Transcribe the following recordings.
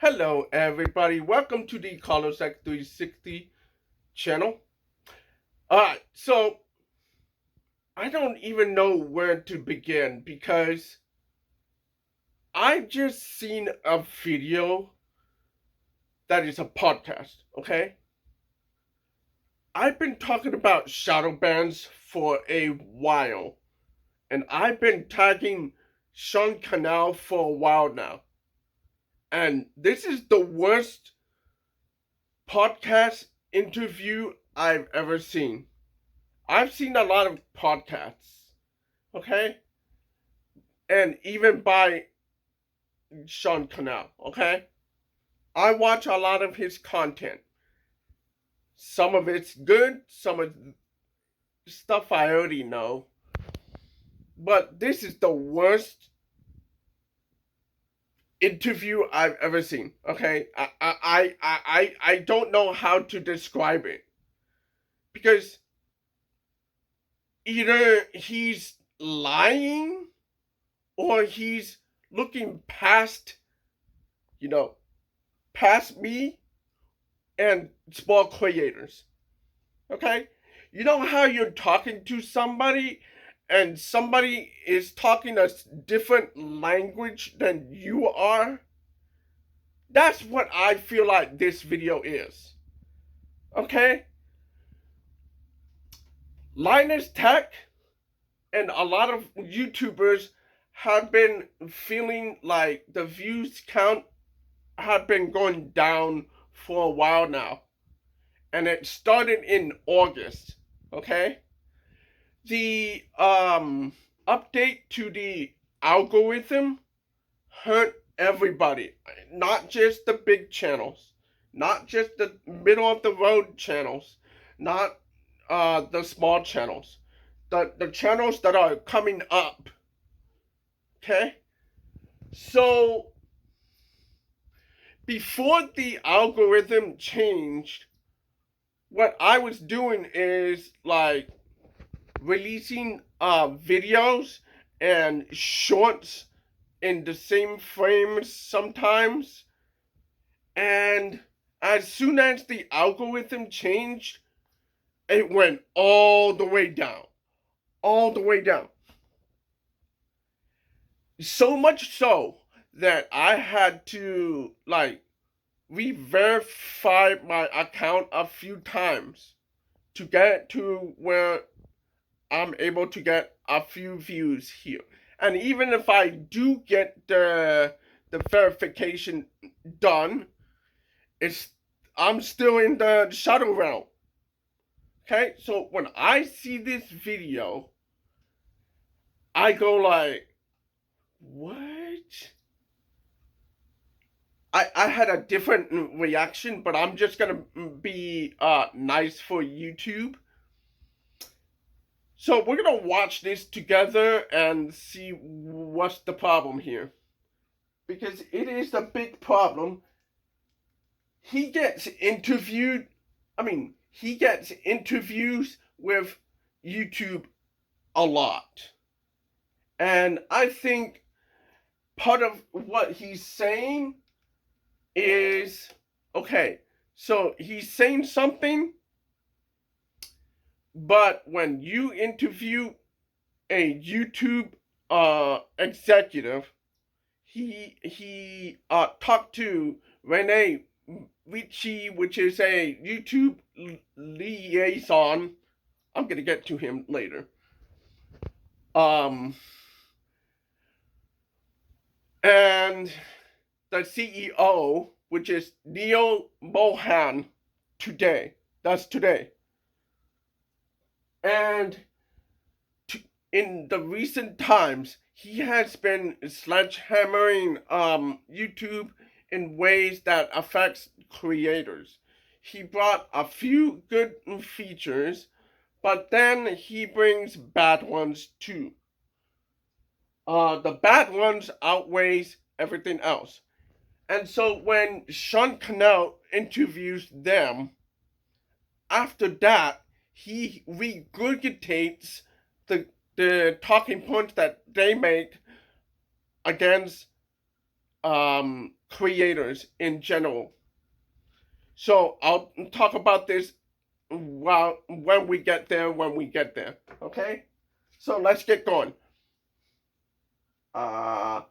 Hello everybody, welcome to the Carlos 360 channel. Alright, so I don't even know where to begin because I just seen a video that is a podcast, okay? I've been talking about shadow bans for a while, and I've been tagging Sean Cannell for a while now. And this is the worst podcast interview I've ever seen. I've seen a lot of podcasts, okay? And even by Sean Cannell, okay? I watch a lot of his content. Some of it's good, some of the stuff I already know. But this is the worst interview I've ever seen, okay? I don't know how to describe it. Because either he's lying or he's looking past me and small creators. Okay? You know how you're talking to somebody and somebody is talking a different language than you are? That's what I feel like this video is. Okay? Linus Tech and a lot of YouTubers have been feeling like the views count have been going down for a while now. And it started in August, okay? The update to the algorithm hurt everybody, not just the big channels, not just the middle of the road channels, not the small channels, the channels that are coming up. Okay? So before the algorithm changed, what I was doing is like releasing videos and shorts in the same frames sometimes. And as soon as the algorithm changed, it went all the way down. All the way down. So much so that I had to like re-verify my account a few times to get to where I'm able to get a few views here. And even if I do get the verification done, I'm still in the shadow realm. Okay, so when I see this video, I go like, what? I had a different reaction, but I'm just gonna be nice for YouTube. So we're gonna watch this together and see what's the problem here. Because it is a big problem. He gets interviewed, he gets interviews with YouTube a lot. And I think part of what he's saying is, okay, so he's saying something, but when you interview a YouTube executive, he talked to Renee Ricci, which is a YouTube liaison. I'm gonna get to him later. And the CEO, which is Neil Mohan, today. That's today. And in the recent times, he has been sledgehammering YouTube in ways that affects creators. He brought a few good features, but then he brings bad ones too. The bad ones outweighs everything else. And so when Sean Cannell interviews them, after that, he regurgitates the talking points that they make against creators in general. So I'll talk about this when we get there. Okay? So let's get going. Go.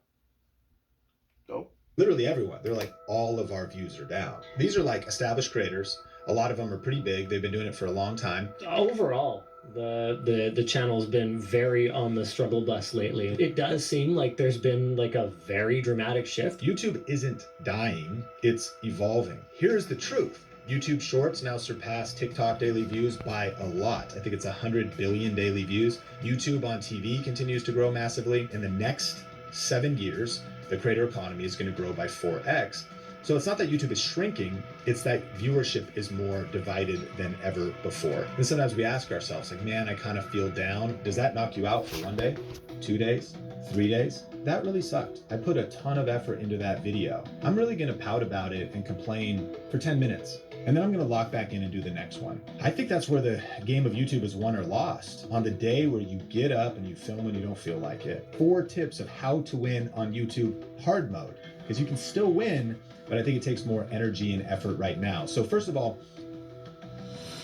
Literally everyone. They're like, all of our views are down. These are like established creators. A lot of them are pretty big. They've been doing it for a long time. Overall, the channel's been very on the struggle bus lately. It does seem like there's been like a very dramatic shift. YouTube isn't dying, it's evolving. Here's the truth. YouTube Shorts now surpass TikTok daily views by a lot. I think it's 100 billion daily views. YouTube on TV continues to grow massively. In the next 7 years, the creator economy is going to grow by 4x. So it's not that YouTube is shrinking, it's that viewership is more divided than ever before. And sometimes we ask ourselves, like, man, I kind of feel down. Does that knock you out for 1 day, 2 days, 3 days? That really sucked. I put a ton of effort into that video. I'm really gonna pout about it and complain for 10 minutes. And then I'm gonna lock back in and do the next one. I think that's where the game of YouTube is won or lost. On the day where you get up and you film when you don't feel like it. 4 tips of how to win on YouTube hard mode. Because you can still win, but I think it takes more energy and effort right now. So first of all,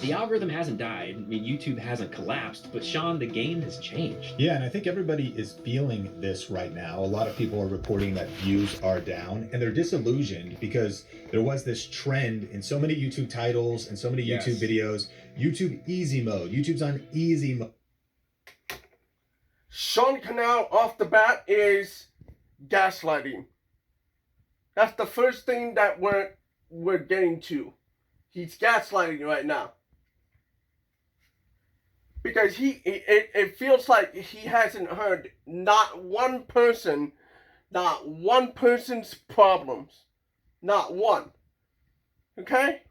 the algorithm hasn't died. I mean, YouTube hasn't collapsed, but Sean, the game has changed. Yeah, and I think everybody is feeling this right now. A lot of people are reporting that views are down, and they're disillusioned because there was this trend in so many YouTube titles and so many YouTube videos. YouTube easy mode. YouTube's on easy mode. Sean Cannell off the bat is gaslighting. That's the first thing that we're getting to. He's gaslighting right now. Because it feels like he hasn't heard not one person's problems. Not one. Okay?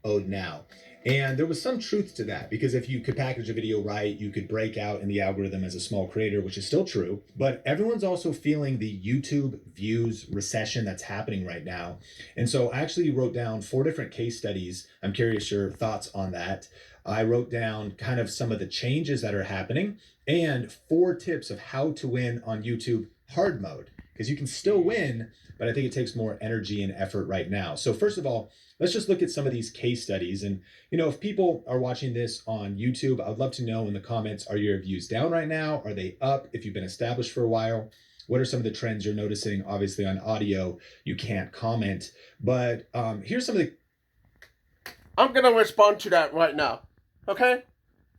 Now. And there was some truth to that, because if you could package a video right, you could break out in the algorithm as a small creator, which is still true. But everyone's also feeling the YouTube views recession that's happening right now. And so I actually wrote down 4 different case studies. I'm curious your thoughts on that. I wrote down kind of some of the changes that are happening and 4 tips of how to win on YouTube hard mode, because you can still win, but I think it takes more energy and effort right now. So first of all, let's just look at some of these case studies. And, you know, if people are watching this on YouTube, I'd love to know in the comments, are your views down right now? Are they up? If you've been established for a while, what are some of the trends you're noticing? Obviously on audio, you can't comment, but here's some of the... I'm going to respond to that right now, okay?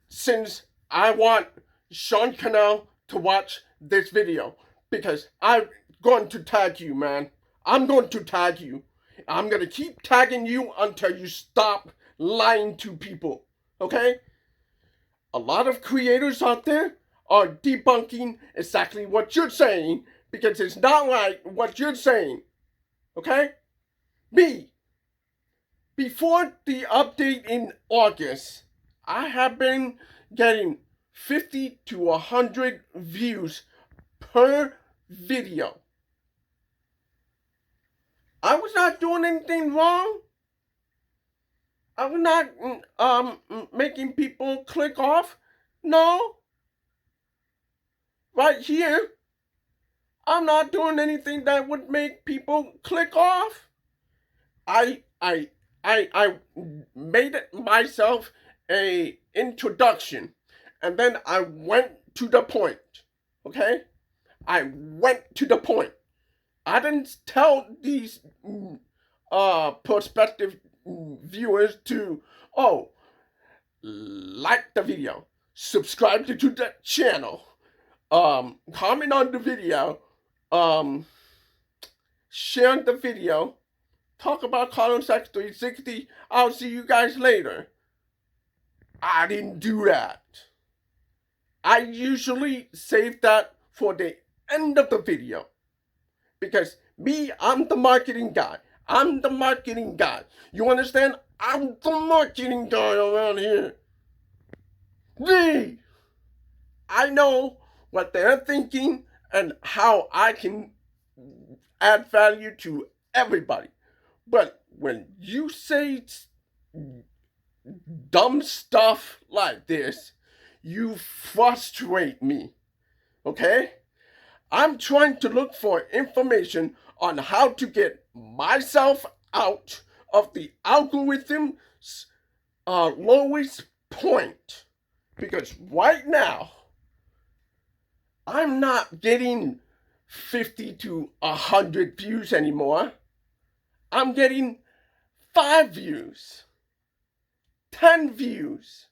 Since I want Sean Cannell to watch this video, because I'm going to tag you, man. I'm going to tag you. I'm going to keep tagging you until you stop lying to people, okay? A lot of creators out there are debunking exactly what you're saying because it's not right what you're saying, okay? Before the update in August, I have been getting 50 to 100 views per video. I was not doing anything wrong. I was not making people click off. No. Right here, I'm not doing anything that would make people click off. I made it myself a introduction, and then I went to the point. Okay? I went to the point. I didn't tell these prospective viewers to, like the video, subscribe to the channel, comment on the video, share the video, talk about Cannell 360. I'll see you guys later. I didn't do that. I usually save that for the end of the video. Because I'm the marketing guy. I'm the marketing guy. You understand? I'm the marketing guy around here. I know what they're thinking and how I can add value to everybody. But when you say dumb stuff like this, you frustrate me. Okay? I'm trying to look for information on how to get myself out of the algorithm's lowest point. Because right now, I'm not getting 50 to 100 views anymore. I'm getting 5 views, 10 views.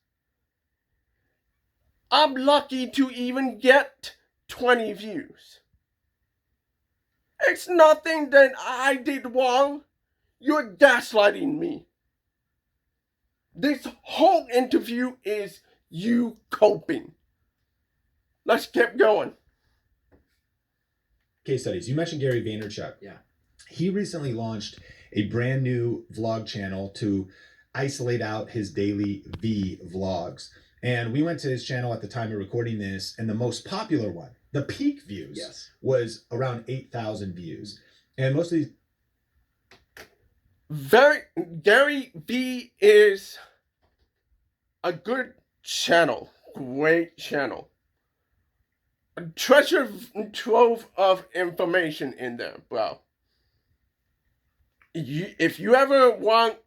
I'm lucky to even get 20 views. It's nothing that I did wrong. You're gaslighting me. This whole interview is you coping. Let's keep going. Case studies. You mentioned Gary Vaynerchuk. Yeah. He recently launched a brand new vlog channel to isolate out his daily V vlogs. And we went to his channel at the time of recording this, and the most popular one, the peak views, Yes. was around 8,000 views. And most of these... Gary V is a good channel. Great channel. A treasure trove of information in there, bro. If you ever want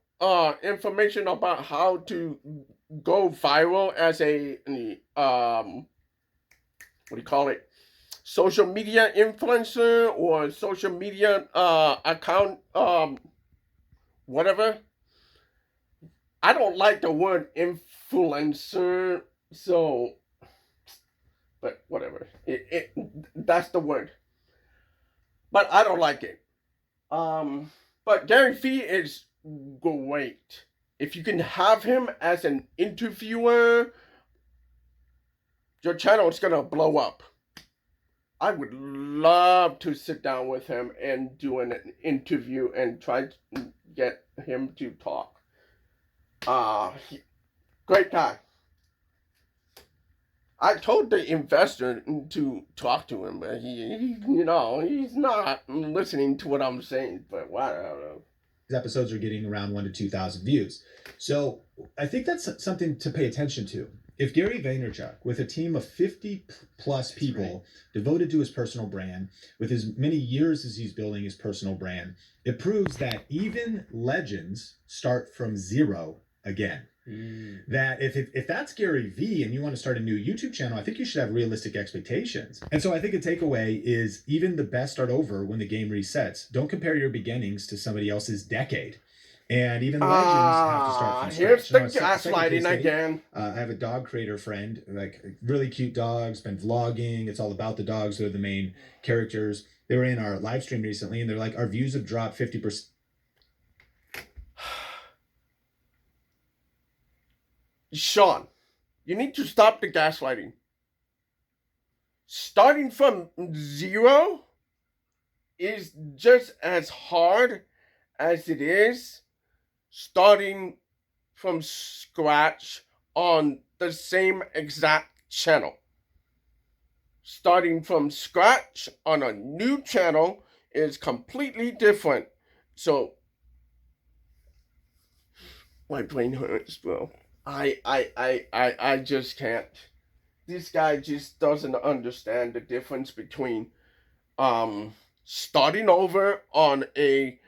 information about how to go viral as a what do you call it, social media influencer or social media account, whatever. I don't like the word influencer, so, but whatever. That's the word. But I don't like it. But Gary Vee is great. If you can have him as an interviewer, your channel is gonna blow up. I would love to sit down with him and do an interview and try to get him to talk. Great guy. I told the investor to talk to him, but he's not listening to what I'm saying. But whatever. episodes are getting around 1,000 to 2,000 views. So I think that's something to pay attention to. If Gary Vaynerchuk, with a team of 50 plus people devoted to his personal brand, with as many years as he's building his personal brand, it proves that even legends start from zero again. That if that's Gary Vee and you want to start a new YouTube channel, I think you should have realistic expectations. And so I think a takeaway is even the best start over when the game resets. Don't compare your beginnings to somebody else's decade. And even legends have to start from Here's scratch. the gaslighting again. I have a dog creator friend, like really cute dogs, been vlogging. It's all about the dogs. They're the main characters. They were in our live stream recently and they're like, our views have dropped 50%. Sean, you need to stop the gaslighting. Starting from zero is just as hard as it is starting from scratch on the same exact channel. Starting from scratch on a new channel is completely different. So, my brain hurts, bro. I just can't. This guy just doesn't understand the difference between starting over on a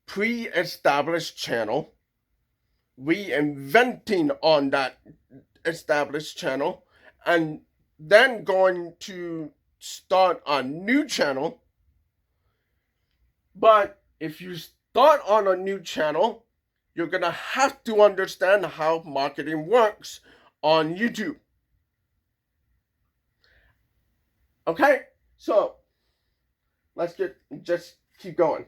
pre-established channel, reinventing on that established channel, and then going to start a new channel. But if you start on a new channel, you're going to have to understand how marketing works on YouTube. Okay? So, let's just keep going.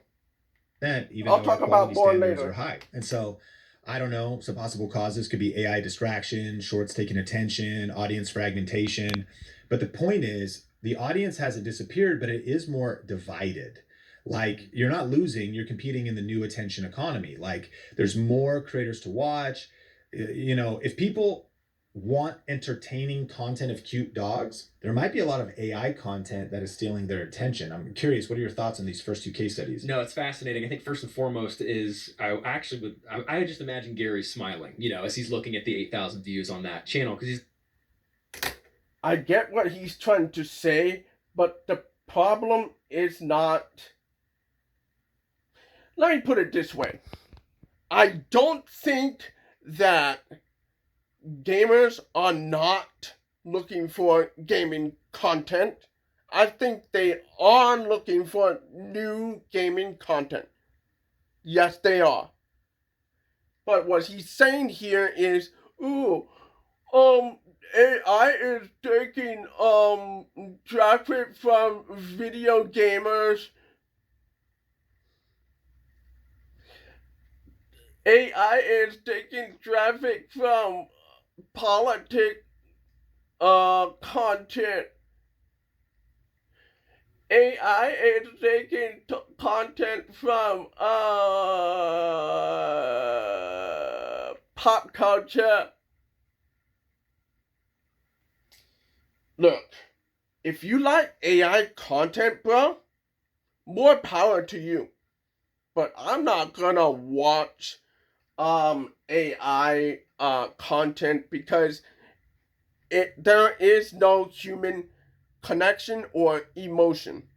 Even I'll though talk our about quality more standards later. are high. And so, I don't know, some possible causes could be AI distraction, shorts taking attention, audience fragmentation. But the point is, the audience hasn't disappeared, but it is more divided. Like, you're not losing, you're competing in the new attention economy. Like, there's more creators to watch. You know, if people want entertaining content of cute dogs, there might be a lot of AI content that is stealing their attention. I'm curious, what are your thoughts on these first two case studies? No, it's fascinating. I think first and foremost is I just imagine Gary smiling, as he's looking at the 8,000 views on that channel, because I get what he's trying to say, but the problem is not. Let me put it this way. I don't think that gamers are not looking for gaming content. I think they are looking for new gaming content. Yes, they are. But what he's saying here is, ooh, AI is taking traffic from video gamers. AI is taking traffic from politic content. AI is taking content from pop culture. Look, if you like AI content, bro, more power to you. But I'm not gonna watch AI content because there is no human connection or emotion.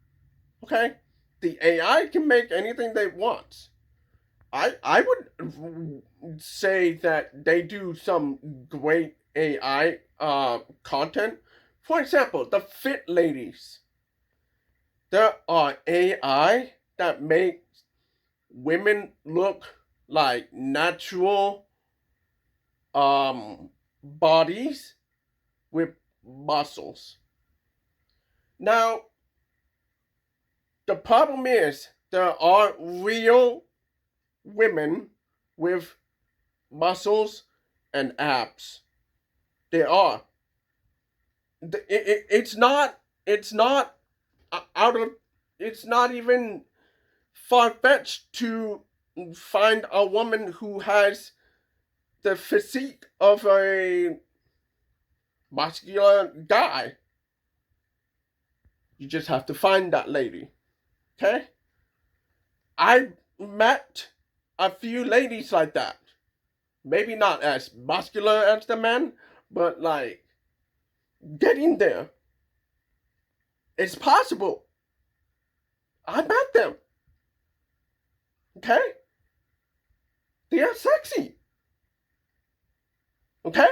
Okay? The AI can make anything they want. I would say that they do some great AI content. For example, the fit ladies. There are AI that make women look like natural bodies with muscles. Now, the problem is there are real women with muscles and abs. There are. It's not out of, it's not even far-fetched to find a woman who has the physique of a muscular guy. You just have to find that lady. Okay? I met a few ladies like that. Maybe not as muscular as the men, but like getting there. It's possible. I met them. Okay? They are sexy. Okay?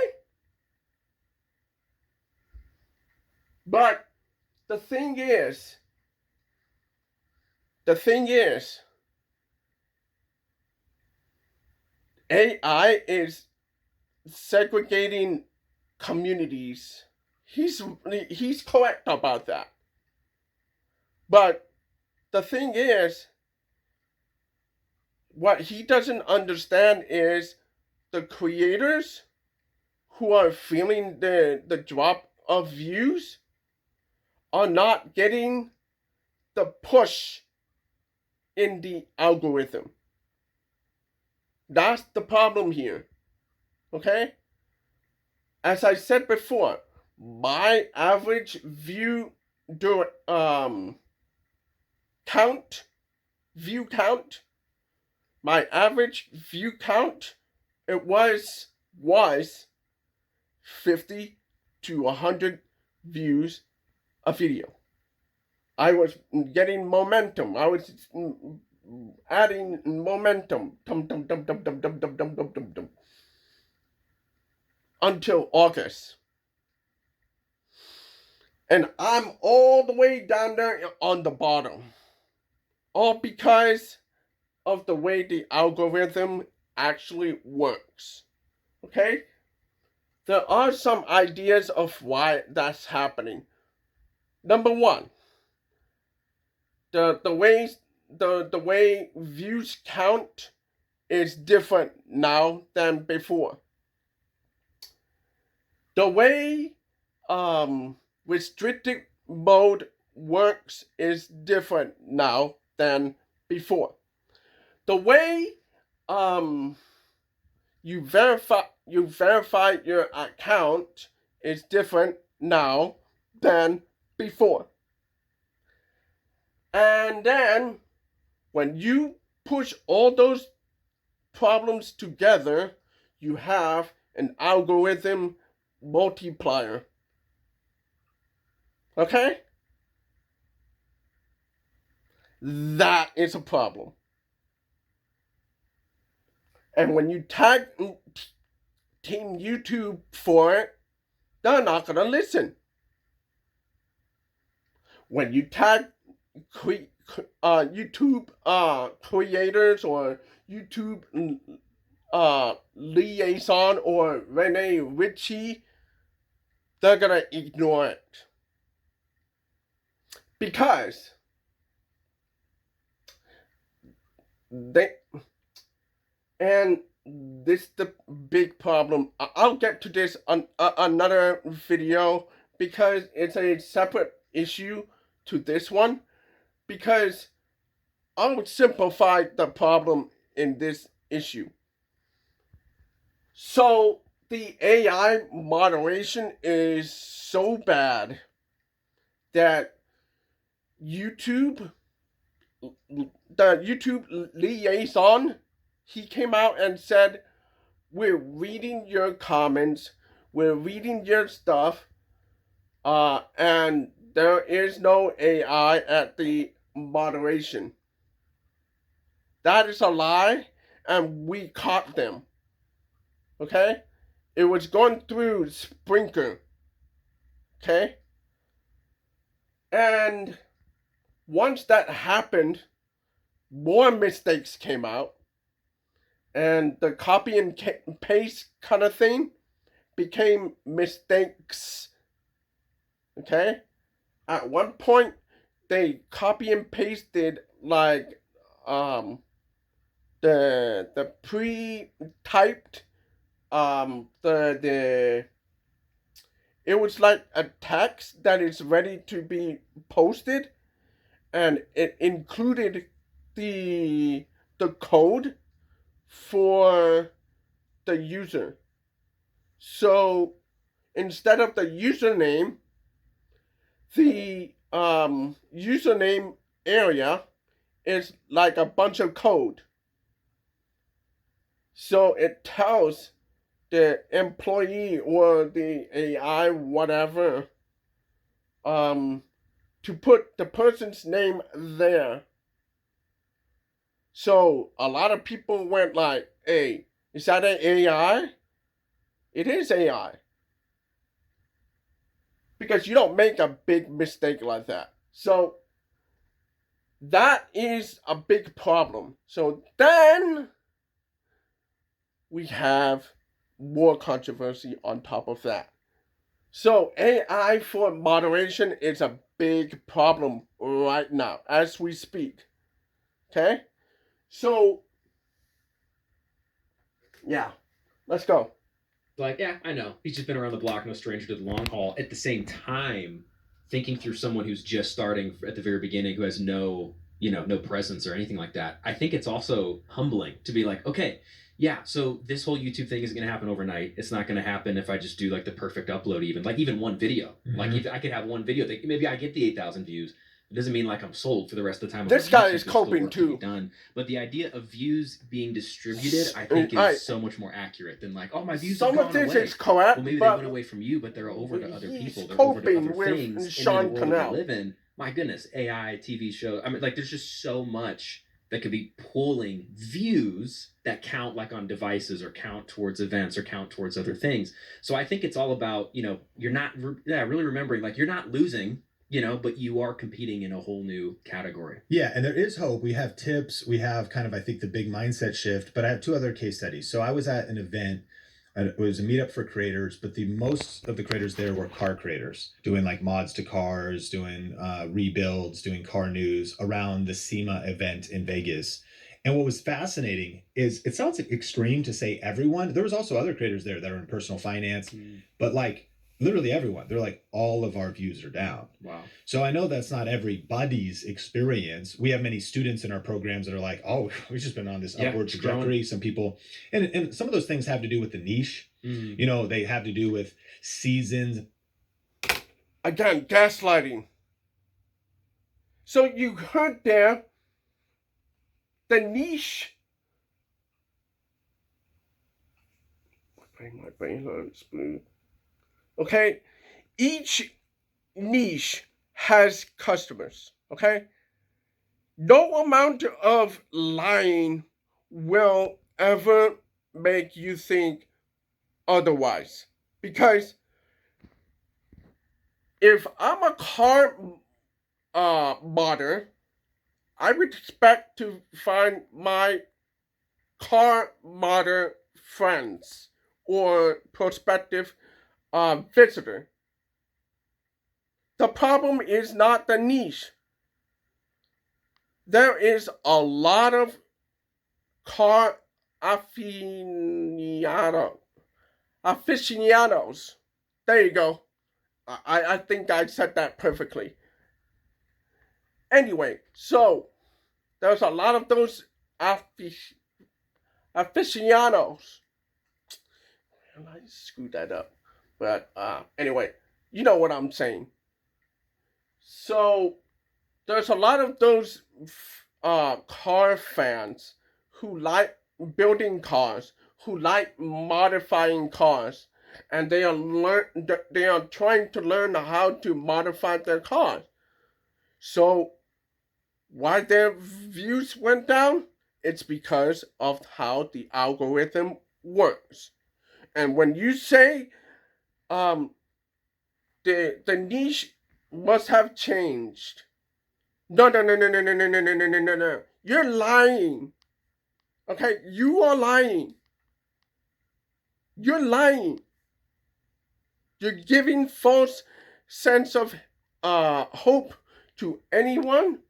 But the thing is, AI is segregating communities. He's correct about that. But the thing is, what he doesn't understand is the creators who are feeling the drop of views are not getting the push in the algorithm. That's the problem here. Okay? As I said before, my average view count, my average view count, it was 50 to 100 views a video. I was getting momentum. I was adding momentum. Until August. And I'm all the way down there on the bottom. All because of the way the algorithm actually works. Okay? There are some ideas of why that's happening. Number one, the way views count is different now than before. The way restricted mode works is different now than before. The way you verify your account is different now than before. And then when you push all those problems together, you have an algorithm multiplier. Okay? That is a problem. And when you tag Team YouTube for it, they're not going to listen. When you tag YouTube creators or YouTube liaison or Rene Ritchie, they're going to ignore it. Because they, and this is the big problem. I'll get to this on another video because it's a separate issue to this one, because I'll simplify the problem in this issue. So the AI moderation is so bad that YouTube, the YouTube liaison, he came out and said, we're reading your comments, we're reading your stuff, and there is no AI at the moderation. That is a lie, and we caught them. Okay? It was going through Sprinklr. Okay? And once that happened, more mistakes came out, and the copy and paste kind of thing became mistakes. Okay? At one point, they copy and pasted like the pre-typed the it was like a text that is ready to be posted, and it included the code for the user. So instead of the username, the username area is like a bunch of code. So it tells the employee or the AI, whatever, to put the person's name there. So a lot of people went like, hey, is that an AI? It is AI. Because you don't make a big mistake like that. So that is a big problem. So then we have more controversy on top of that. So AI for moderation is a big problem right now as we speak. Okay? So, yeah, let's go. Like, yeah, I know. He's just been around the block, no stranger to the long haul. At the same time, thinking through someone who's just starting at the very beginning, who has no, no presence or anything like that, I think it's also humbling to be like, okay, yeah, so this whole YouTube thing isn't going to happen overnight. It's not going to happen if I just do like the perfect upload, even one video. Mhm. Like, if I could have one video that maybe I get the 8,000 views. It doesn't mean like I'm sold for the rest of the time. This guy is coping too. Done. But the idea of views being distributed, I think, is so much more accurate than like, oh, my views have gone away. Some of this is correct. Well, maybe they went away from you, but they're over to other people. They're over to other things. Sean in the world Cannell. we live in. My goodness, AI, TV shows. I mean, like, there's just so much that could be pulling views that count like on devices or count towards events or count towards other things. So I think it's all about, you're not really remembering, like, you're not losing, but you are competing in a whole new category. Yeah, and there is hope. We have tips. We have kind of, I think, the big mindset shift. But I have two other case studies. So I was at an event. It was a meetup for creators, but the most of the creators there were car creators, doing like mods to cars, doing rebuilds, doing car news around the SEMA event in Vegas. And what was fascinating is, it sounds extreme to say everyone. There was also other creators there that are in personal finance, but like literally everyone. They're like, all of our views are down. Wow. So I know that's not everybody's experience. We have many students in our programs that are like, oh, we've just been on this upward trajectory. Some people, and some of those things have to do with the niche. Mm-hmm. They have to do with seasons. Again, gaslighting. So you heard there, the niche. My brain hurts, blue. Okay, each niche has customers, okay? No amount of lying will ever make you think otherwise. Because if I'm a car modder, I would expect to find my car modder friends or prospective visitor. The problem is not the niche. There is a lot of car aficionados. There you go. I think I said that perfectly. Anyway, so there's a lot of those aficionados. I screwed that up. But anyway, you know what I'm saying. So there's a lot of those car fans who like building cars, who like modifying cars, and they are trying to learn how to modify their cars. So why their views went down? It's because of how the algorithm works. And when you say the niche must have changed. No. You're lying. Okay, you are lying. You're lying. You're giving false sense of hope to anyone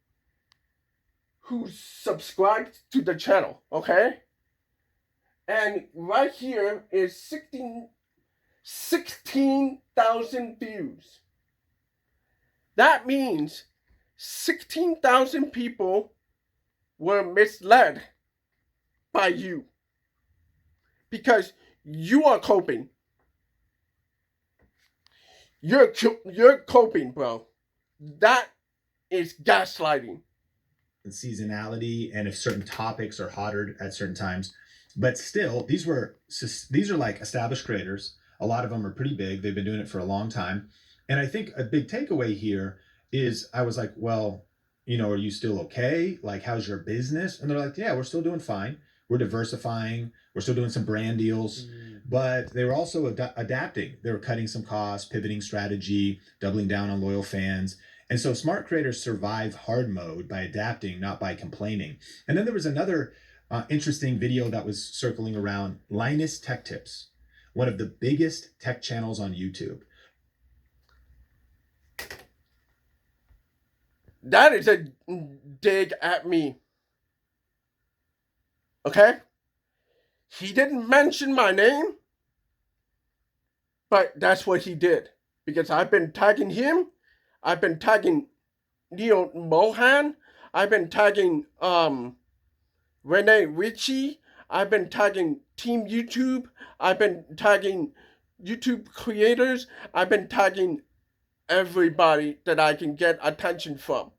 who subscribed to the channel, okay? And right here is 16,000 views. That means 16,000 people were misled by you because you are coping. You're coping, bro. That is gaslighting. And seasonality, and if certain topics are hotter at certain times. But still, these are like established creators. A lot of them are pretty big. They've been doing it for a long time. And I think a big takeaway here is I was like, well, are you still okay? Like, how's your business? And they're like, yeah, we're still doing fine. We're diversifying. We're still doing some brand deals. But they were also adapting. They were cutting some costs, pivoting strategy, doubling down on loyal fans. And so smart creators survive hard mode by adapting, not by complaining. And then there was another interesting video that was circling around, Linus Tech Tips, one of the biggest tech channels on YouTube. That is a dig at me. Okay? He didn't mention my name, but that's what he did. Because I've been tagging him. I've been tagging Neil Mohan. I've been tagging Rene Ritchie. I've been tagging Team YouTube. I've been tagging YouTube creators. I've been tagging everybody that I can get attention from.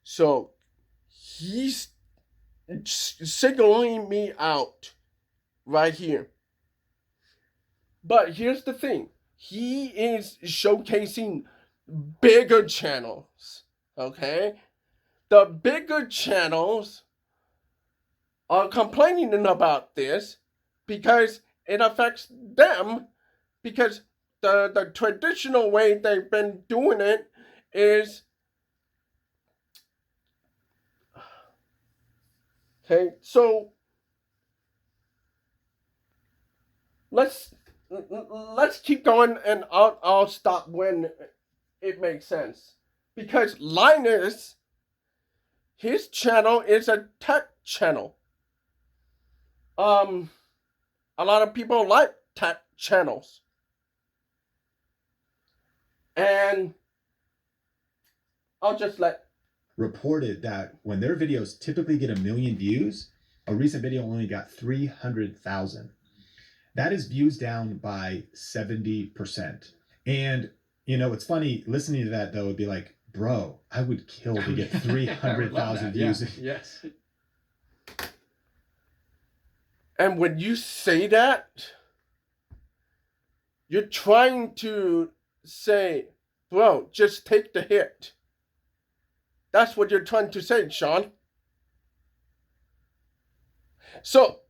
So he's signaling me out right here. But here's the thing. He is showcasing bigger channels. Okay? The bigger channels are complaining about this because it affects them, because the traditional way they've been doing it is, okay, so let's keep going, and I'll stop when it makes sense. Because Linus, his channel is a tech channel. A lot of people like tech channels. And I'll just reported that when their videos typically get 1 million views, a recent video only got 300,000. That is views down by 70%. And it's funny listening to that, though. It'd be like, bro, I would kill to get 300,000 views. Yeah. Yes. And when you say that, you're trying to say Bro, just take the hit. That's what you're trying to say, Sean. So,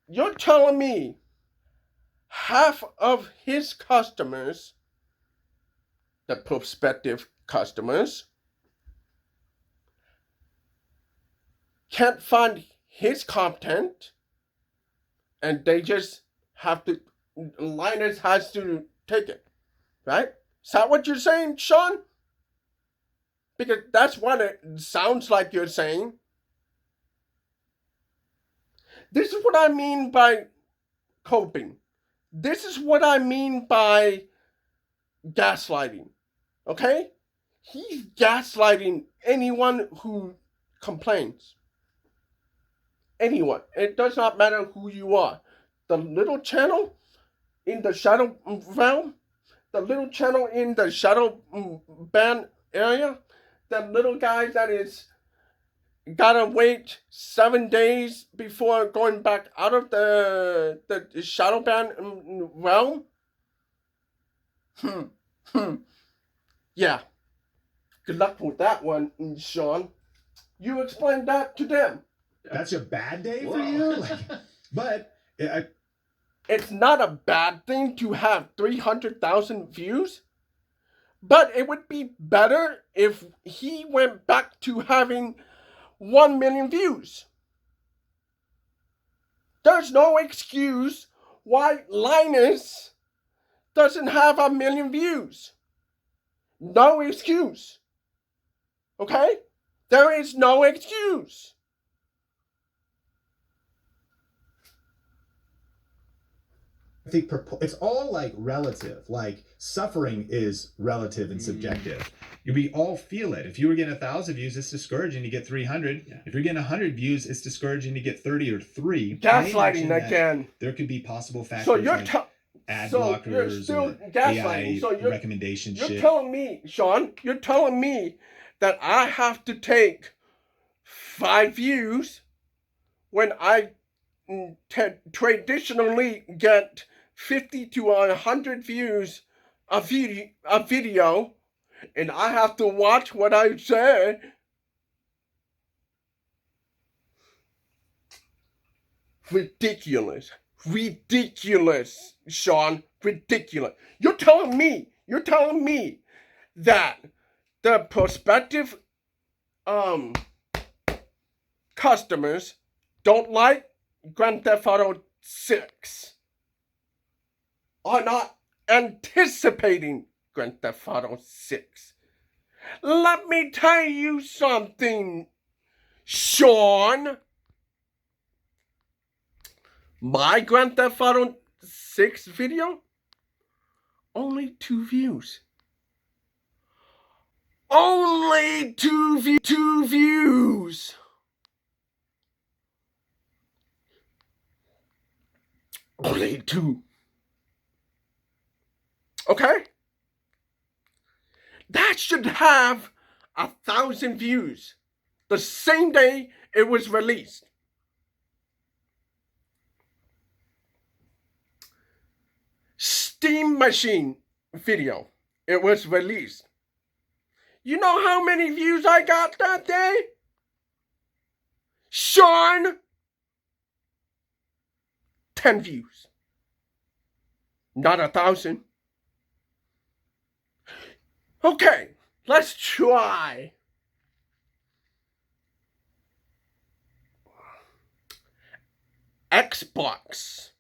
you're telling me half of his customers, the prospective customers, can't find his content, and they just have to, Linus has to take it, right? Is that what you're saying, Sean? Because that's what it sounds like you're saying. This is what I mean by coping. This is what I mean by gaslighting. Okay? He's gaslighting anyone who complains. Anyone. It does not matter who you are. The little channel in the shadow realm, the little channel in the shadow ban area, the little guy that is gotta wait 7 days before going back out of the shadow ban realm. Yeah. Good luck with that one, Sean. You explained that to them. That's a bad day for you? But it's not a bad thing to have 300,000 views, but it would be better if he went back to having 1 million views. There's no excuse why Linus doesn't have 1 million views. No excuse. Okay? There is no excuse. I think it's all like relative. Like suffering is relative and subjective. We all feel it. If you were getting 1,000 views, it's discouraging to get 300. Yeah. If you're getting 100 views, it's discouraging to get 30 or 3. Gaslighting again. There could be possible factors so you're like ad blockers you're still or gaslighting. AI recommendation shit. You're telling me, Sean, you're telling me that I have to take 5 views when I traditionally get 50 to 100 views a video, and I have to watch what I say. Ridiculous, Sean, ridiculous. You're telling me that the prospective customers don't like Grand Theft Auto 6, are not anticipating Grand Theft Auto 6. Let me tell you something, Sean. My Grand Theft Auto 6 video, only 2 views. Only 2 views. Only 2. Okay? That should have 1,000 views the same day it was released. Steam Machine video, it was released. You know how many views I got that day? Sean? 10 views. Not 1,000. Okay, let's try. Xbox.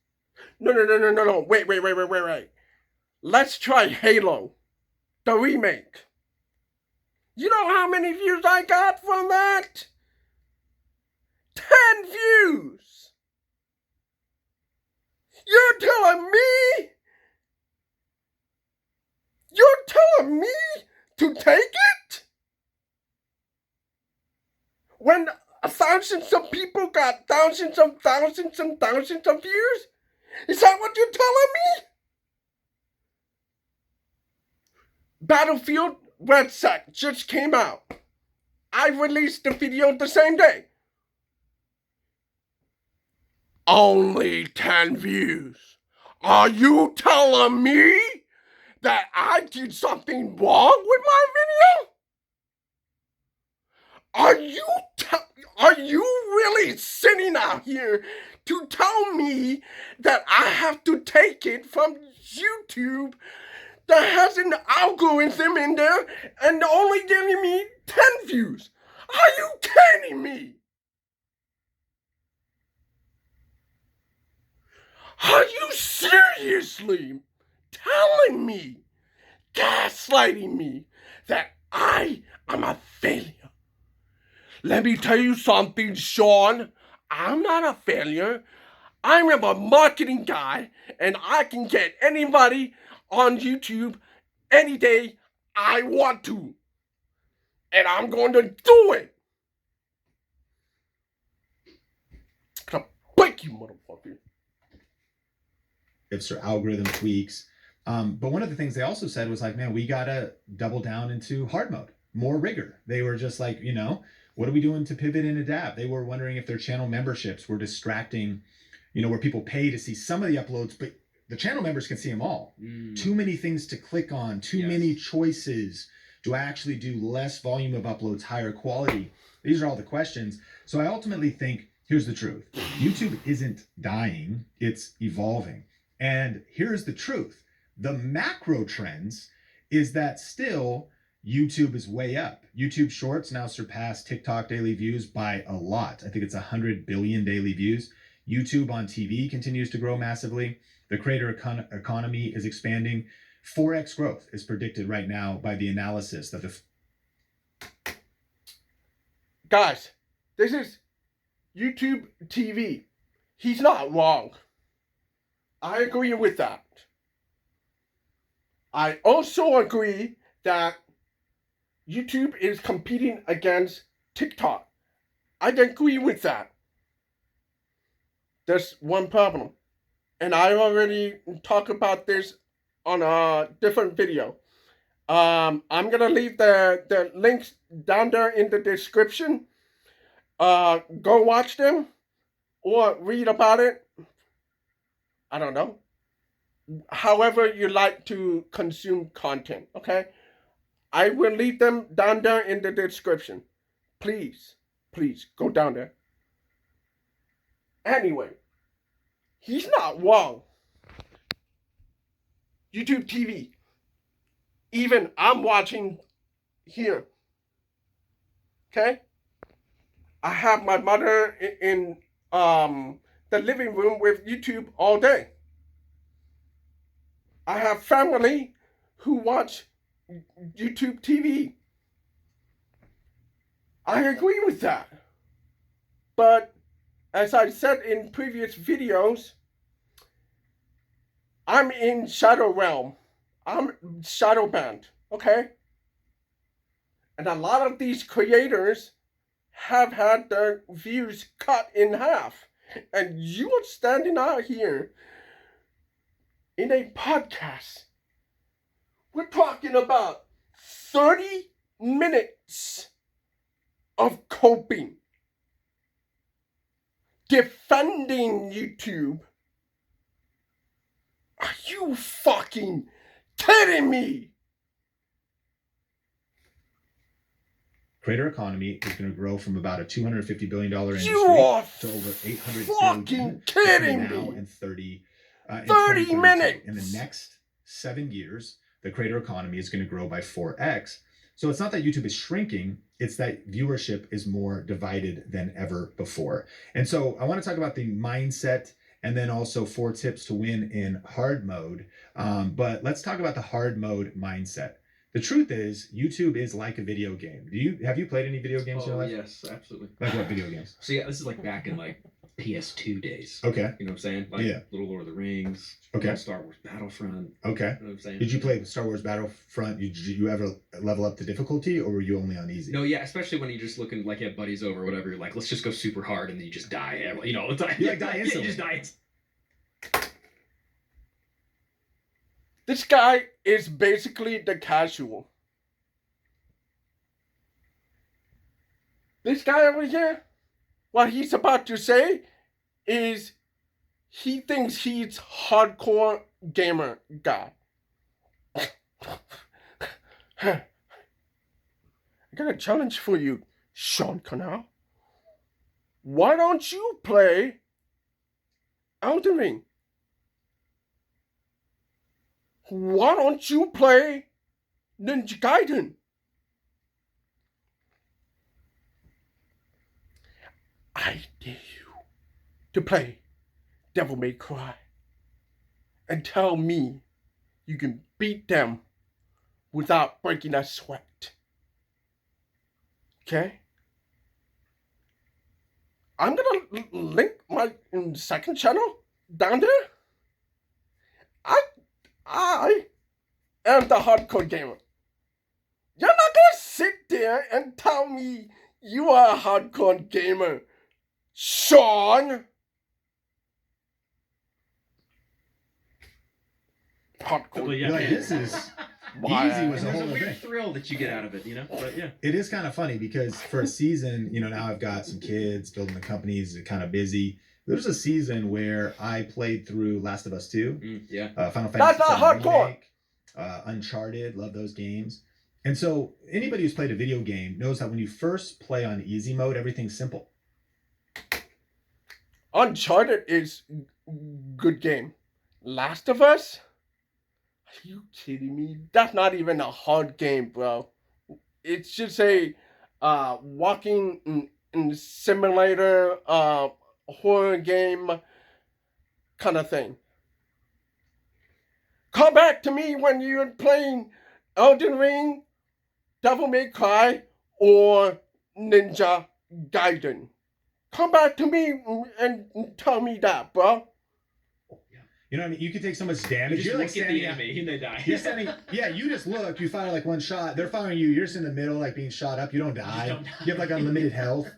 No. Wait. Let's try Halo, the remake. You know how many views I got from that? 10 views. You're telling me? You're telling me to take it? When thousands of people got thousands of views? Is that what you're telling me? Battlefield Red Sec just came out. I released the video the same day. Only 10 views. Are you telling me that I did something wrong with my video? Are you really sitting out here to tell me that I have to take it from YouTube that has an algorithm in there and only giving me 10 views? Are you kidding me? Are you seriously telling me, gaslighting me, that I am a failure? Let me tell you something, Sean. I'm not a failure. I'm a marketing guy, and I can get anybody on YouTube any day I want to. And I'm going to do it. I'm gonna break you, motherfucker. Or algorithm tweaks. But one of the things they also said was like, man, we gotta double down into hard mode, more rigor. They were just like, what are we doing to pivot and adapt? They were wondering if their channel memberships were distracting, where people pay to see some of the uploads, but the channel members can see them all. Too many things to click on, too many choices. Do I actually do less volume of uploads, higher quality? These are all the questions. So I ultimately think, here's the truth. YouTube isn't dying, it's evolving. And here's the truth. The macro trends is that still YouTube is way up. YouTube Shorts now surpass TikTok daily views by a lot. I think it's 100 billion daily views. YouTube on TV continues to grow massively. The creator economy is expanding. 4x growth is predicted right now by the analysis that the... Guys, this is YouTube TV. He's not wrong. I agree with that. I also agree that YouTube is competing against TikTok. I agree with that. There's one problem. And I already talked about this on a different video. I'm going to leave the links down there in the description. Go watch them or read about it. I don't know. However you like to consume content, okay? I will leave them down there in the description. Please go down there. Anyway, he's not wrong. YouTube TV. Even I'm watching here. Okay? I have my mother in the living room with YouTube all day. I have family who watch YouTube TV. I agree with that. But as I said in previous videos, I'm in shadow realm. I'm shadow banned, okay? And a lot of these creators have had their views cut in half. And you are standing out here in a podcast. We're talking about 30 minutes of coping, defending YouTube. Are you fucking kidding me? Creator economy is going to grow from about a $250 billion industry You are to over 800 fucking billion kidding now me. and 30 30 minutes. In the next 7 years, the creator economy is going to grow by 4x. So it's not that YouTube is shrinking, it's that viewership is more divided than ever before. And so I want to talk about the mindset and then also 4 tips to win in hard mode. But let's talk about the hard mode mindset. The truth is, YouTube is like a video game. Have you played any video games in your life? Yes, absolutely. Like what video games? So yeah, this is like back in like PS2 days. Okay. You know what I'm saying? Like Little Lord of the Rings. Okay. Star Wars Battlefront. Okay. You know what I'm saying? Did you play Star Wars Battlefront? Did you ever level up the difficulty, or were you only on easy? No, yeah, especially when you're just looking like you have buddies over or whatever. You're like, let's just go super hard, and then you just die. You know, it's like you like die instantly. Yeah, you just die. This guy is basically the casual. This guy over here, what he's about to say is he thinks he's hardcore gamer guy. I got a challenge for you, Sean Cannell. Why don't you play Elden Ring? Why don't you play Ninja Gaiden? I dare you to play Devil May Cry and tell me you can beat them without breaking a sweat. Okay? I'm gonna link my second channel down there. I am the hardcore gamer. You're not gonna sit there and tell me you are a hardcore gamer, Sean. Hardcore. Well, yeah. You're like, this is Why? easy was the There's a whole weird thing. thrill that you get out of it, you know. But yeah, It is kind of funny because for a season, now I've got some kids building the companies, kind of busy. There was a season where I played through Last of Us 2, yeah. Final That's Fantasy not VII hardcore. Remake, Uncharted, love those games. And so anybody who's played a video game knows that when you first play on easy mode, everything's simple. Uncharted is good game. Last of Us? Are you kidding me? That's not even a hard game, bro. It's just a walking in simulator horror game kind of thing. Come back to me when you're playing Elden Ring, Devil May Cry, or Ninja Gaiden. Come back to me and tell me that, bro. You know what I mean? You can take so much You damage. just You're like look at standing the out. enemy and they die. You're standing. Yeah, you just look. You fire like one shot. They're firing you. You're just in the middle, like being shot up. You don't die. don't die. You have like unlimited health.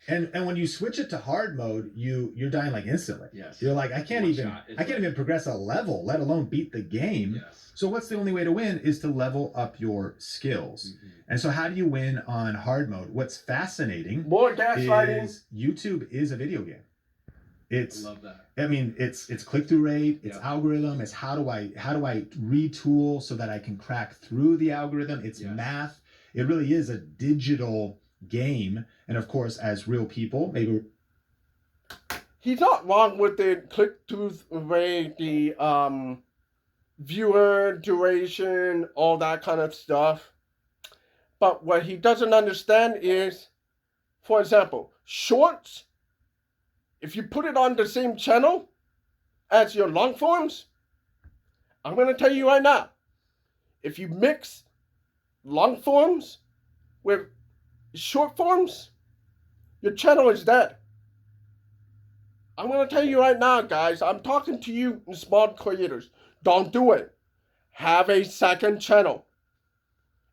And when you switch it to hard mode, you're dying like instantly. Yes. You're like, I can't One even shot. It's I can't even progress a level, let alone beat the game. Yes. So what's the only way to win is to level up your skills. Mhm. And so how do you win on hard mode? What's fascinating More gaslighting. is YouTube is a video game. I It's love that. I mean, it's click-through rate, it's Yeah. algorithm, it's how do I retool so that I can crack through the algorithm. It's Yes. math. It really is a digital game. And of course, as real people, maybe He's not wrong with the click-through rate, the viewer duration, all that kind of stuff. But what he doesn't understand is, for example, shorts. If you put it on the same channel as your long forms, I'm going to tell you right now, if you mix long forms with short forms, your channel is dead. I'm going to tell you right now, guys, I'm talking to you small creators. Don't do it. Have a second channel.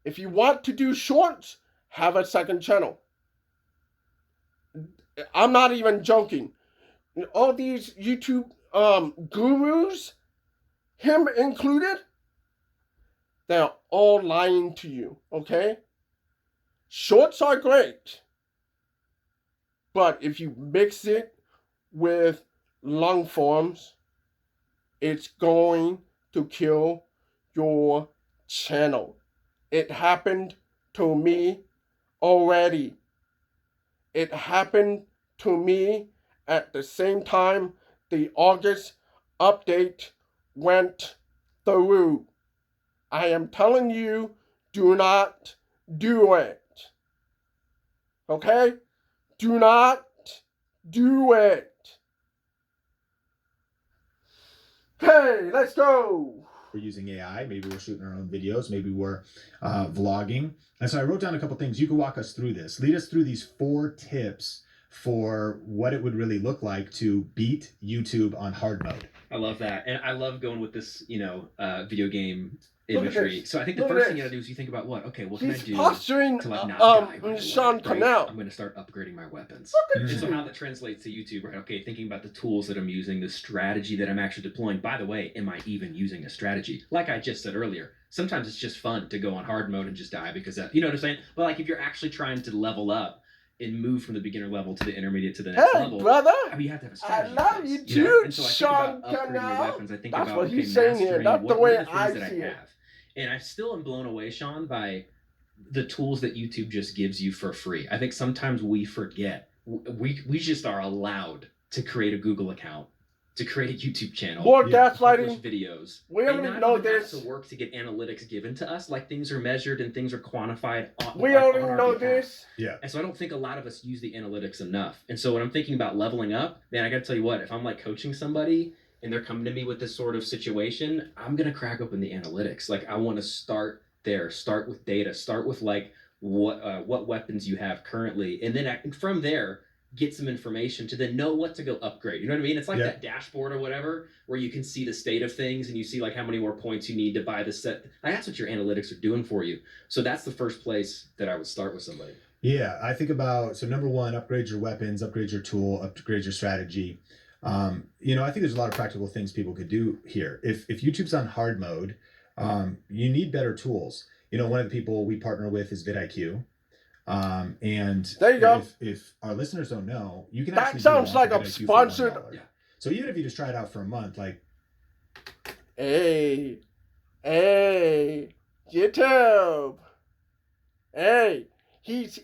If you want to do shorts, have a second channel. I'm not even joking. All these YouTube gurus, him included, they're all lying to you, okay? Shorts are great. But if you mix it with long forms, it's going to kill your channel. It happened to me already. It happened to me at the same time the August update went through. I am telling you, do not do it. Okay? Do not do it. Hey, let's go. we're using AI, maybe we're shooting our own videos, maybe we're vlogging. And so I wrote down a couple things. You can walk us through this. Lead us through these 4 tips for what it would really look like to beat YouTube on hard mode. I love that, and I love going with this, video game Look at imagery. this. So I think the Look at first thing this. you gotta do is you think about what? Okay, what can I He's do posturing to like not die? right away, Sean right? Cannell. I'm gonna start upgrading my weapons. Look at And so you. how that translates to YouTube, right? Okay, thinking about the tools that I'm using, the strategy that I'm actually deploying. By the way, am I even using a strategy? Like I just said earlier, sometimes it's just fun to go on hard mode and just die because that, you know what I'm saying? But like if you're actually trying to level up and move from the beginner level to the intermediate to the next Hey, level, brother. I mean, you have to have a strategy. love for you this, know? too, And so I think Sean about upgrading your Cannell. weapons. I think That's about what okay, he's saying here. mastering That's the what way are the things I that see I it. have. And I still am blown away, Sean, by the tools that YouTube just gives you for free. I think sometimes we forget. We just are allowed to create a Google account, to create a YouTube channel, More Yeah. gaslighting. publish videos. We and already not know even this. have to work to get analytics given to us. Like things are measured and things are quantified. We on already our know behalf. this. Yeah. And so I don't think a lot of us use the analytics enough. And so when I'm thinking about leveling up, man, I got to tell you what, if I'm like coaching somebody and they're coming to me with this sort of situation, I'm going to crack open the analytics. Like I want to start there, start with data, start with like what weapons you have currently. And then from there, get some information to then know what to go upgrade. You know what I mean? It's like that dashboard or whatever, where you can see the state of things and you see like how many more points you need to buy the set. Like, that's what your analytics are doing for you. So that's the first place that I would start with somebody. Yeah, I think about, so number one, upgrade your weapons, upgrade your tool, upgrade your strategy. I think there's a lot of practical things people could do here. If YouTube's on hard mode, you need better tools. One of the people we partner with is vidIQ. And there you go. If our listeners don't know, you can that actually sounds like a sponsored. Yeah. So even if you just try it out for a month, like, hey, YouTube, hey, he's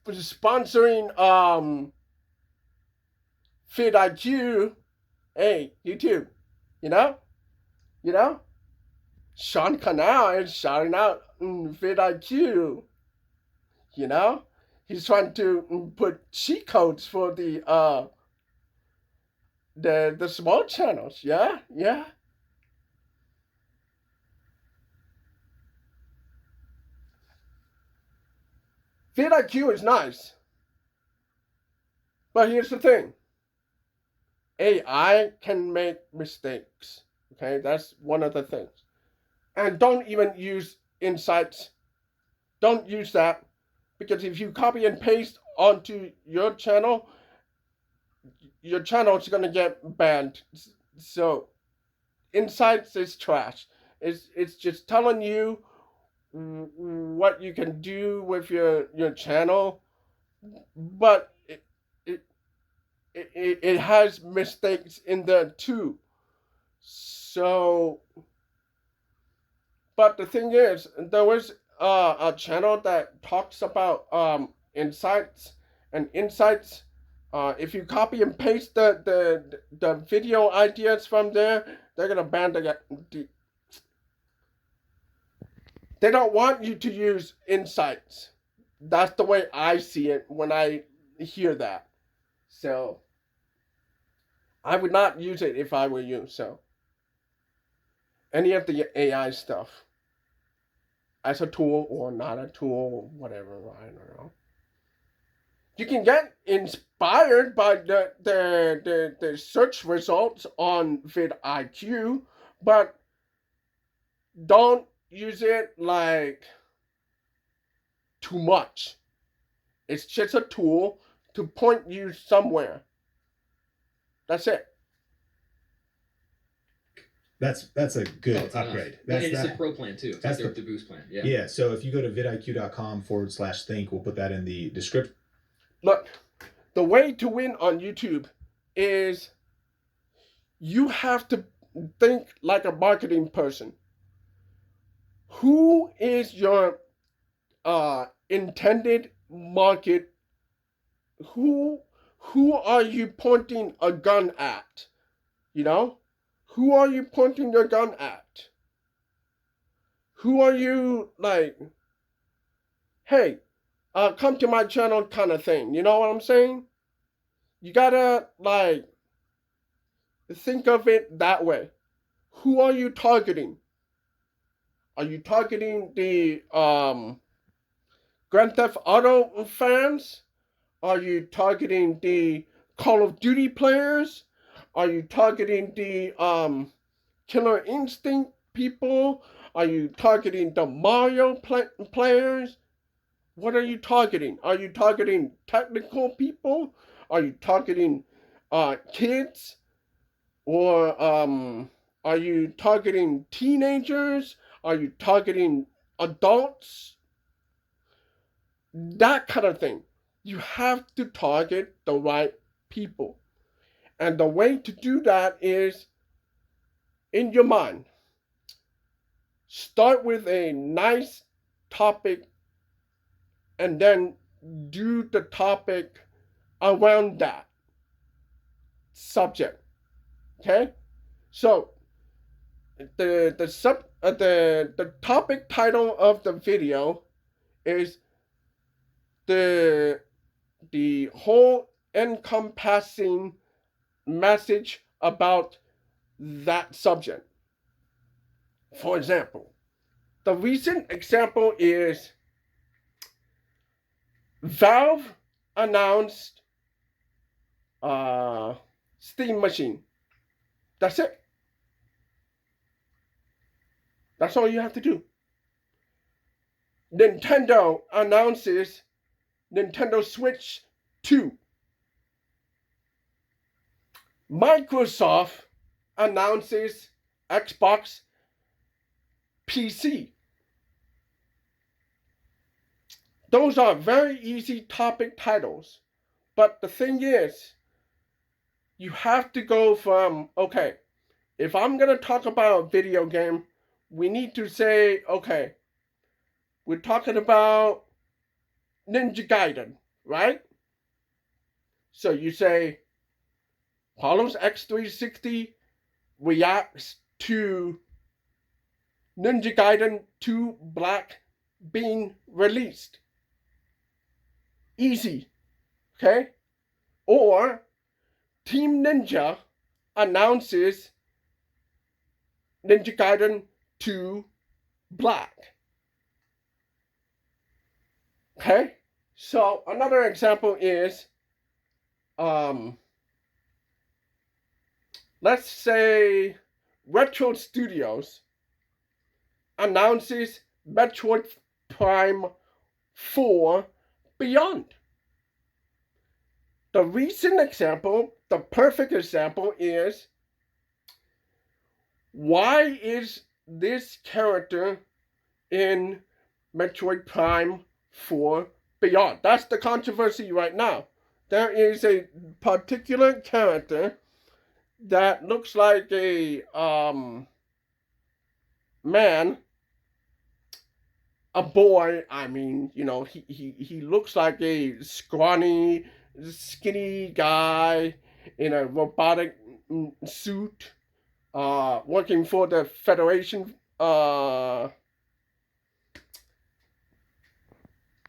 sponsoring vidIQ. Hey, YouTube, you know, Sean Cannell is shouting out vidIQ. He's trying to put cheat codes for the small channels. Yeah. vidIQ is nice, but here's the thing. AI can make mistakes. Okay, that's one of the things. And don't even use insights. Don't use that. Because if you copy and paste onto your channel is going to get banned. So, insights is trash. It's just telling you what you can do with your channel, but it has mistakes in there too. So, but the thing is, there was a channel that talks about insights. If you copy and paste the video ideas from there, they're gonna ban they don't want you to use insights. That's the way I see it when I hear that. So I would not use it if I were you. So any of the AI stuff, as a tool or not a tool, whatever, I don't know. You can get inspired by the search results on vidIQ, but don't use it like too much. It's just a tool to point you somewhere. That's it. That's a good upgrade. It's a pro plan too. That's the boost plan. Yeah. Yeah. So if you go to vidiq.com/think, we'll put that in the description. Look, the way to win on YouTube is you have to think like a marketing person. Who is your intended market? Who are you pointing a gun at? Who are you pointing your gun at? Who are you like, hey, come to my channel kind of thing? You know what I'm saying? You gotta like think of it that way. Who are you targeting? Are you targeting the Grand Theft Auto fans? Are you targeting the Call of Duty players? Are you targeting the Killer Instinct people? Are you targeting the Mario players? What are you targeting? Are you targeting technical people? Are you targeting kids? Or are you targeting teenagers? Are you targeting adults? That kind of thing. You have to target the right people. And the way to do that is in your mind. start with a nice topic and then do the topic around that subject. Okay? So the topic title of the video is the whole encompassing message about that subject. For example, the recent example is Valve announced Steam machine. That's it. That's all you have to do. Nintendo announces Nintendo Switch 2. Microsoft announces Xbox PC. Those are very easy topic titles. But the thing is, you have to go from, okay, if I'm going to talk about a video game, we need to say, okay, we're talking about Ninja Gaiden, right? So you say, Carlos X360 reacts to Ninja Gaiden 2 Black being released. Easy, okay? Or Team Ninja announces Ninja Gaiden 2 Black. Okay? So another example is let's say Retro Studios announces Metroid Prime 4 Beyond. The recent example, the perfect example is, why is this character in Metroid Prime 4 Beyond? That's the controversy right now. There is a particular character that looks like a man, a boy. I mean, you know, he looks like a scrawny, skinny guy in a robotic suit, working for the Federation.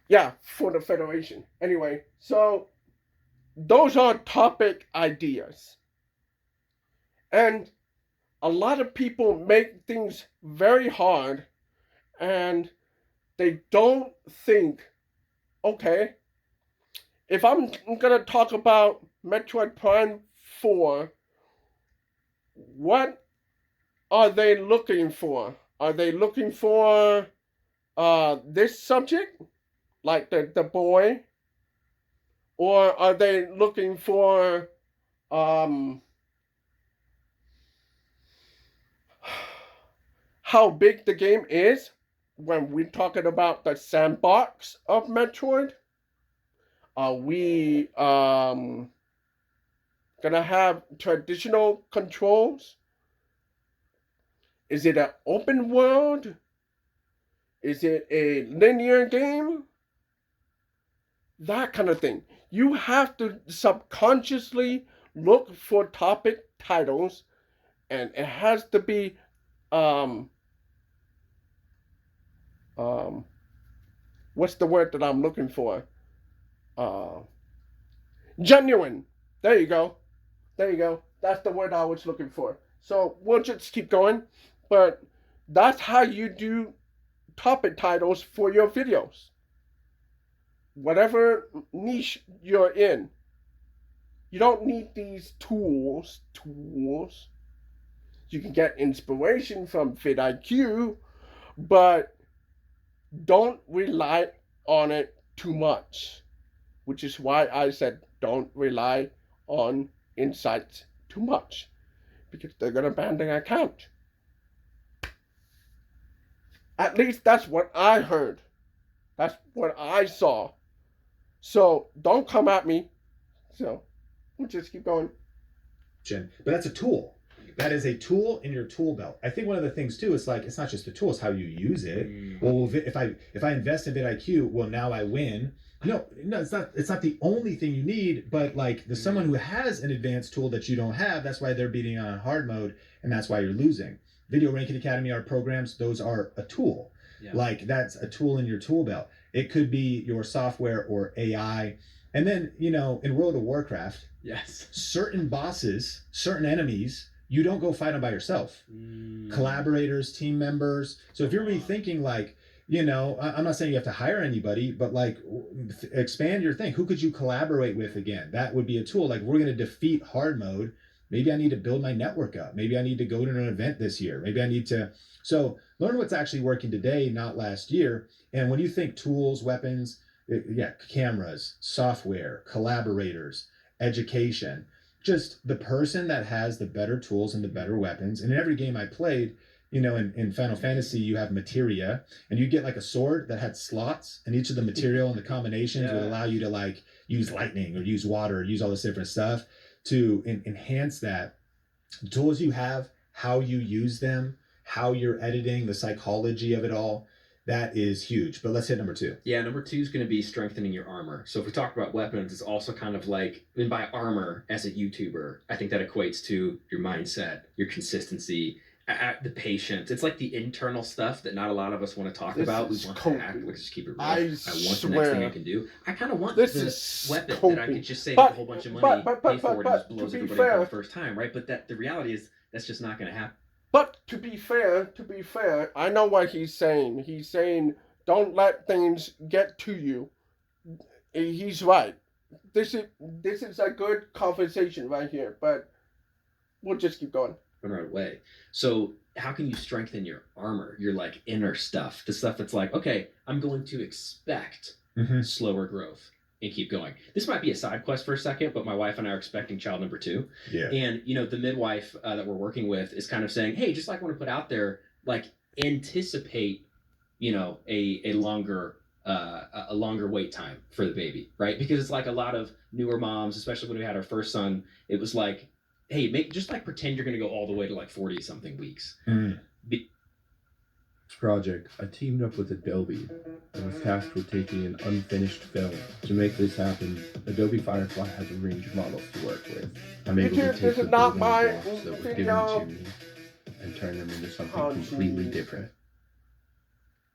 Yeah, for the Federation. Anyway, so those are topic ideas. And a lot of people make things very hard and they don't think, okay, if I'm going to talk about Metroid Prime 4, what are they looking for? Are they looking for this subject, like the boy? Or are they looking for how big the game is when we're talking about the sandbox of Metroid? Are we gonna have traditional controls? Is it an open world? Is it a linear game? That kind of thing. You have to subconsciously look for topic titles, and it has to be what's the word that I'm looking for? Genuine. There you go. There you go. That's the word I was looking for. So we'll just keep going. But that's how you do topic titles for your videos. Whatever niche you're in. You don't need these tools. You can get inspiration from vidIQ, but don't rely on it too much. Which is why I said don't rely on insights too much, because they're going to ban the account. At least that's what I heard. That's what I saw. So don't come at me. So we'll just keep going. But that's a tool. That is a tool in your tool belt. I think one of the things too is like, it's not just a tool, it's how you use it. Well, if I invest in vidIQ, well, now I win. No, it's not the only thing you need, but like there's someone who has an advanced tool that you don't have. That's why they're beating on hard mode, and that's why you're losing. Video Ranking Academy, our programs, those are a tool. Yeah. Like that's a tool in your tool belt. It could be your software or AI. And then, in World of Warcraft, yes, certain bosses, certain enemies, you don't go fight them by yourself. Collaborators, team members. So if you're rethinking like, I'm not saying you have to hire anybody, but like expand your thing. Who could you collaborate with again? That would be a tool. Like we're going to defeat hard mode. Maybe I need to build my network up. Maybe I need to go to an event this year. Maybe I need to. So learn what's actually working today, not last year. And when you think tools, weapons, cameras, software, collaborators, education, just the person that has the better tools and the better weapons. And in every game I played, in Final Fantasy, you have materia, and you get like a sword that had slots, and each of the material and the combinations would allow you to like use lightning or use water or use all this different stuff to enhance that. The tools you have, how you use them, how you're editing, the psychology of it all, that is huge. But let's hit number 2. Yeah, number 2 is going to be strengthening your armor. So if we talk about weapons, it's also kind of like, and by armor as a YouTuber, I think that equates to your mindset, your consistency, the patience. It's like the internal stuff that not a lot of us want to talk about. We want to act. Let's just keep it real. I want the next thing I can do. I kind of want this weapon that I could just save a whole bunch of money, pay for it, and just blows everybody up for the first time, right? But the reality is that's just not going to happen. But to be fair, I know what he's saying. He's saying don't let things get to you. He's right. This is a good conversation right here, but we'll just keep going. Right away. So how can you strengthen your armor, your like inner stuff, the stuff that's like, okay, I'm going to expect slower growth and keep going. This might be a side quest for a second, but my wife and I are expecting child number 2. Yeah. And the midwife that we're working with is kind of saying, hey, just like I want to put out there, like anticipate, a longer wait time for the baby, right? Because it's like a lot of newer moms, especially when we had our first son, it was like, hey, just like pretend you're going to go all the way to like 40 something weeks. This project, I teamed up with Adobe and was tasked with taking an unfinished film. To make this happen, Adobe Firefly has a range of models to work with. I'm able to take the building blocks that were given to me and turn them into something completely different.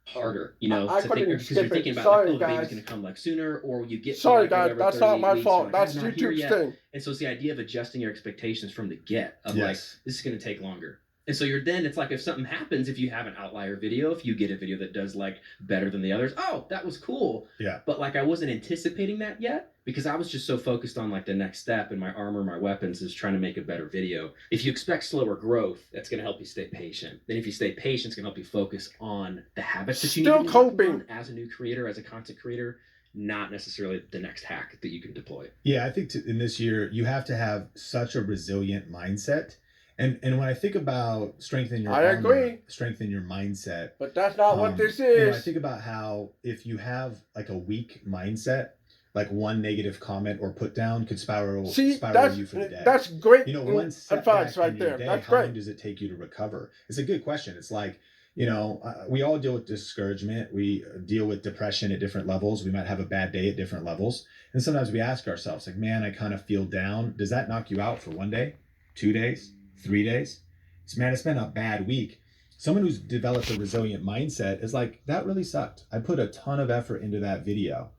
Harder, to think, because you're thinking about the baby's going to come like sooner, or you get sorry guys, that's not my fault. That's YouTube's thing. And so it's the idea of adjusting your expectations from the get of like this is going to take longer. And so it's like if something happens, if you have an outlier video, if you get a video that does like better than the others, oh, that was cool. Yeah. But like I wasn't anticipating that yet because I was just so focused on like the next step, and my armor, my weapons is trying to make a better video. If you expect slower growth, that's going to help you stay patient. Then if you stay patient, it's going to help you focus on the habits that you need to do as a new creator, as a content creator, not necessarily the next hack that you can deploy. Yeah, I think in this year, you have to have such a resilient mindset. And when I think about strengthening your armor, strengthen your mindset. But that's not what this is. I think about how if you have like a weak mindset, like one negative comment or put down could spiral you for the day. That's great. One advice right there. Day, that's how great. long does it take you to recover? It's a good question. It's like, we all deal with discouragement. We deal with depression at different levels. We might have a bad day at different levels. And sometimes we ask ourselves, like, man, I kind of feel down. Does that knock you out for 1 day, 2 days, 3 days? It's been a bad week. Someone who's developed a resilient mindset is like, that really sucked. I put a ton of effort into that video.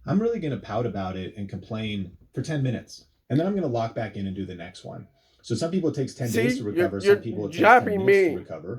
I'm really going to pout about it and complain for 10 minutes. And then I'm going to lock back in and do the next one. So some people it takes 10 days to recover. Some people it takes 10 minutes to recover.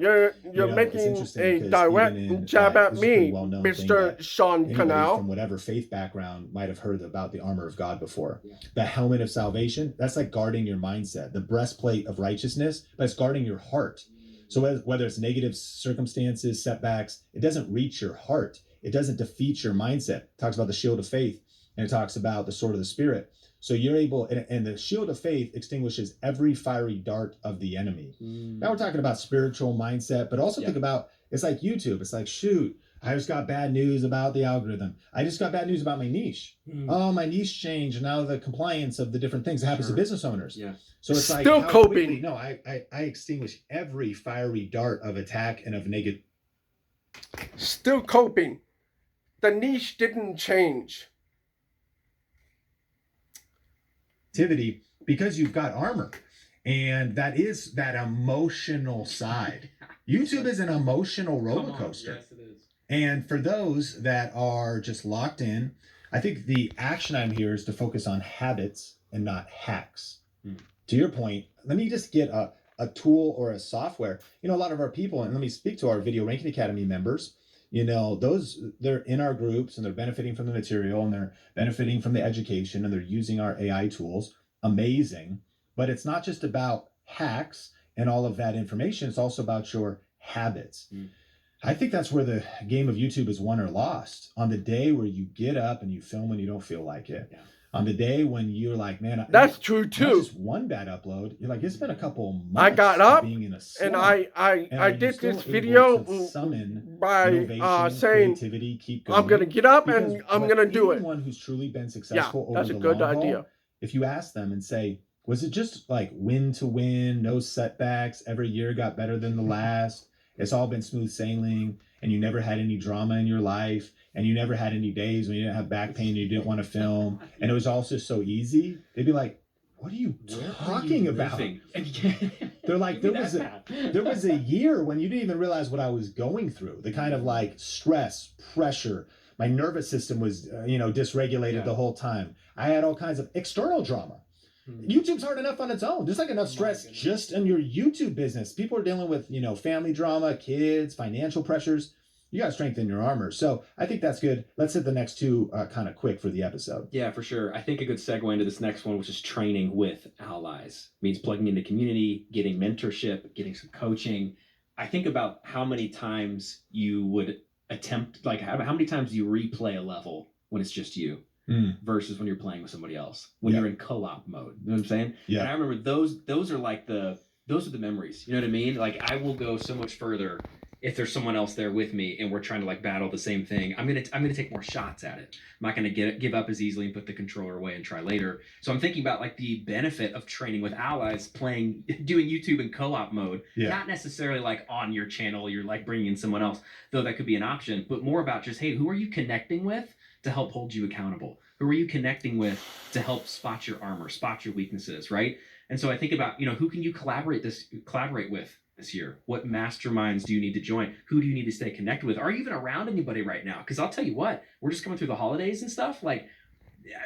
You're making a direct jab at me, Mr. Sean Cannell. From whatever faith background might have heard about the armor of God before. The helmet of salvation, that's like guarding your mindset. The breastplate of righteousness, but it's guarding your heart. So whether it's negative circumstances, setbacks, it doesn't reach your heart. It doesn't defeat your mindset. It talks about the shield of faith, and it talks about the sword of the Spirit. So you're able, and the shield of faith extinguishes every fiery dart of the enemy. Now we're talking about spiritual mindset, but also think about, it's like YouTube. It's like, shoot, I just got bad news about the algorithm. I just got bad news about my niche. Oh, my niche changed. Now the compliance of the different things that happens to business owners. Yeah. So it's like, Still how coping. quickly, no, I extinguish every fiery dart of attack and of negativity. Still coping. The niche didn't change. Because you've got armor. And that is that emotional side. YouTube is an emotional roller coaster. Yes, it is. And for those that are just locked in, I think the action item here is to focus on habits and not hacks. To your point, let me just get a tool or a software. You know, a lot of our people, and let me speak to our Video Ranking Academy members, you know, they're in our groups and they're benefiting from the material and they're benefiting from the education and they're using our AI tools. Amazing. But it's not just about hacks and all of that information. It's also about your habits. I think that's where the game of YouTube is won or lost. On the day where you get up and you film when you don't feel like it. Yeah. On the day when you're like, man, that's true too. Just one bad upload. You're like, it's been a couple months. I got up being in a and I did this video by saying keep going. I'm gonna get up and I'm gonna do it. Anyone who's truly been successful that's over a the good long idea. haul, if you ask them and say, was it just like win to win, no setbacks, every year got better than the last, it's all been smooth sailing, and you never had any drama in your life, and you never had any days when you didn't have back pain and you didn't want to film, and it was also so easy, they'd be like, what are you talking about? They're like, there was a year when you didn't even realize what I was going through, the kind of like stress, pressure. My nervous system was, dysregulated the whole time. I had all kinds of external drama. YouTube's hard enough on its own. There's like enough stress just in your YouTube business. People are dealing with, family drama, kids, financial pressures. You got to strengthen your armor. So I think that's good. Let's hit the next two kind of quick for the episode. Yeah, for sure. I think a good segue into this next one, which is training with allies. It means plugging into community, getting mentorship, getting some coaching. I think about how many times you would attempt, like how many times do you replay a level when it's just you versus when you're playing with somebody else, when you're in co-op mode. You know what I'm saying? Yeah. And I remember those are like those are the memories. You know what I mean? Like I will go so much further if there's someone else there with me and we're trying to like battle the same thing. I'm gonna take more shots at it. I'm not gonna give up as easily and put the controller away and try later. So I'm thinking about like the benefit of training with allies, doing YouTube in co-op mode. Yeah. Not necessarily like on your channel, you're like bringing in someone else, though that could be an option. But more about just, hey, who are you connecting with to help hold you accountable? Who are you connecting with to help spot your armor, spot your weaknesses, right? And so I think about, who can you collaborate with this year? What masterminds do you need to join? Who do you need to stay connected with? Are you even around anybody right now? Because I'll tell you what, we're just coming through the holidays and stuff. Like,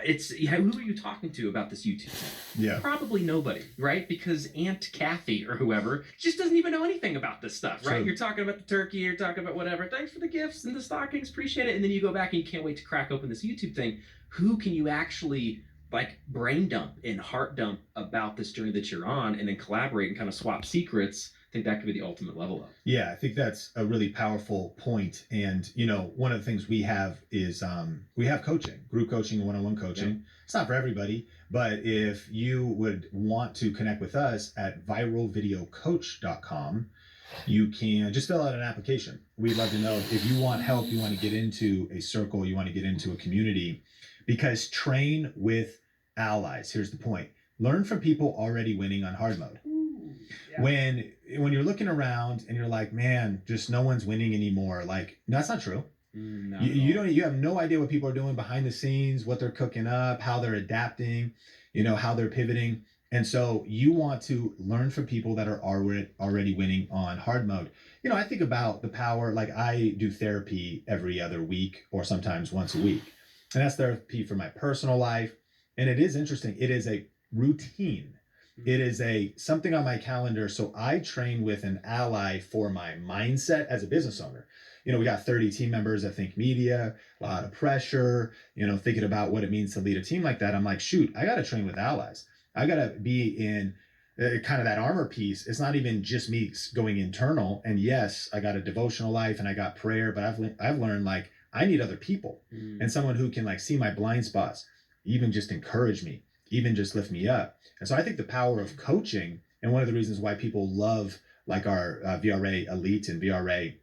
who are you talking to about this YouTube thing? Yeah. Probably nobody, right? Because Aunt Kathy or whoever just doesn't even know anything about this stuff, right? True. You're talking about the turkey, you're talking about whatever. Thanks for the gifts and the stockings, appreciate it. And then you go back and you can't wait to crack open this YouTube thing. Who can you actually like brain dump and heart dump about this journey that you're on, and then collaborate and kind of swap secrets? I think that could be the ultimate level up. Yeah, I think that's a really powerful point. And, one of the things we have is we have coaching, group coaching, one-on-one coaching. Yeah. It's not for everybody, but if you would want to connect with us at viralvideocoach.com, you can just fill out an application. We'd love to know if you want help, you want to get into a circle, you want to get into a community, because train with allies. Here's the point. Learn from people already winning on hard mode. Yeah. When you're looking around and you're like, man, just no one's winning anymore. Like, no, that's not true. You have no idea what people are doing behind the scenes, what they're cooking up, how they're adapting, how they're pivoting. And so you want to learn from people that are already winning on hard mode. I think about the power, like I do therapy every other week or sometimes once a week. And that's therapy for my personal life. And it is interesting. It is a routine. It is something on my calendar. So I train with an ally for my mindset as a business owner. We got 30 team members at Think Media, a lot of pressure, thinking about what it means to lead a team like that. I'm like, shoot, I got to train with allies. I got to be in kind of that armor piece. It's not even just me going internal. And yes, I got a devotional life and I got prayer, but I've learned like I need other people and someone who can like see my blind spots, even just encourage me, even just lift me up. And so I think the power of coaching, and one of the reasons why people love like our VRA Elite and VRA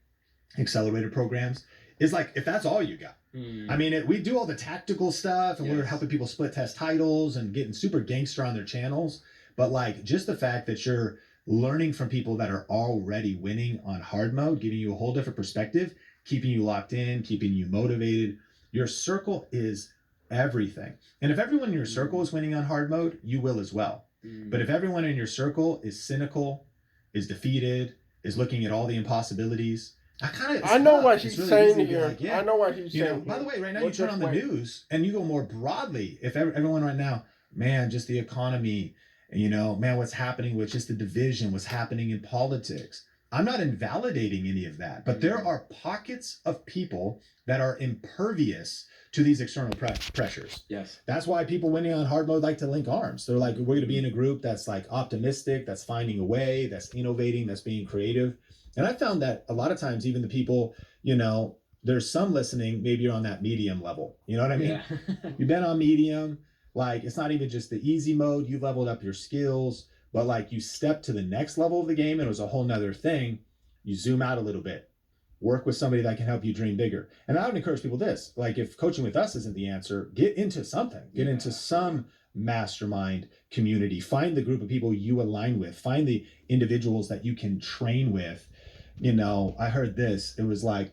Accelerator programs, is like, if that's all you got. I mean, we do all the tactical stuff, and we're helping people split test titles and getting super gangster on their channels. But like, just the fact that you're learning from people that are already winning on hard mode, giving you a whole different perspective, keeping you locked in, keeping you motivated. Your circle is everything. And if everyone in your circle is winning on hard mode, you will as well. But if everyone in your circle is cynical, is defeated, is looking at all the impossibilities, I know what he's saying here. Like, I know what he's saying. By the way, right now you turn on the news and you go more broadly. If everyone right now, man, just the economy, man, what's happening with just the division, what's happening in politics. I'm not invalidating any of that, but there are pockets of people that are impervious to these external pressures. Yes. That's why people winning on hard mode like to link arms. They're like, we're going to be in a group that's like optimistic, that's finding a way, that's innovating, that's being creative. And I found that a lot of times, even the people, there's some listening, maybe you're on that medium level. You know what I mean? Yeah. You've been on medium. Like, it's not even just the easy mode. You've leveled up your skills, but like you step to the next level of the game and it was a whole nother thing. You zoom out a little bit, work with somebody that can help you dream bigger. And I would encourage people this, like, if coaching with us isn't the answer, get into something, get into some mastermind community, find the group of people you align with, find the individuals that you can train with. I heard this, it was like,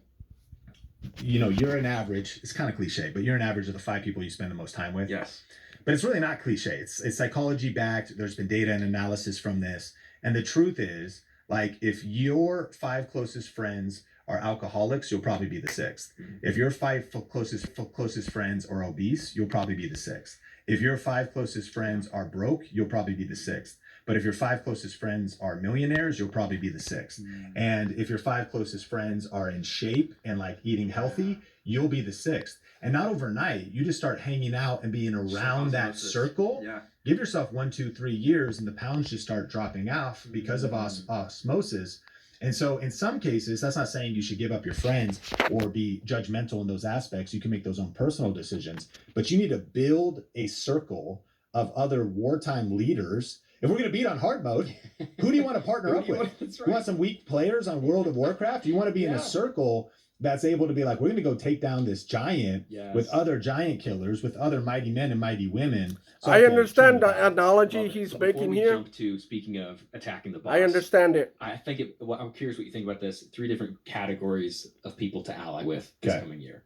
you're an average, it's kind of cliche, but you're an average of the 5 people you spend the most time with. Yes. But it's really not cliche. It's psychology backed. There's been data and analysis from this. And the truth is, like, if your 5 closest friends are alcoholics, you'll probably be the 6th. If your 5 closest friends are obese, you'll probably be the 6th. If your 5 closest friends are broke, you'll probably be the 6th. But if your 5 closest friends are millionaires, you'll probably be the 6th. And if your 5 closest friends are in shape and like eating healthy, you'll be the 6th. And not overnight, you just start hanging out and being around that circle. Yeah. Give yourself 1, 2, 3 years and the pounds just start dropping off because of osmosis. And so in some cases, that's not saying you should give up your friends or be judgmental in those aspects. You can make those own personal decisions, but you need to build a circle of other wartime leaders. If we're going to beat on hard mode, who do you want to partner up with? That's right. You want some weak players on World of Warcraft? You want to be in a circle that's able to be like, we're going to go take down this giant with other giant killers, with other mighty men and mighty women. So I understand the analogy he's making here. Jump to, speaking of attacking the boss, I understand it. I think I'm curious what you think about this. 3 different categories of people to ally with this coming year.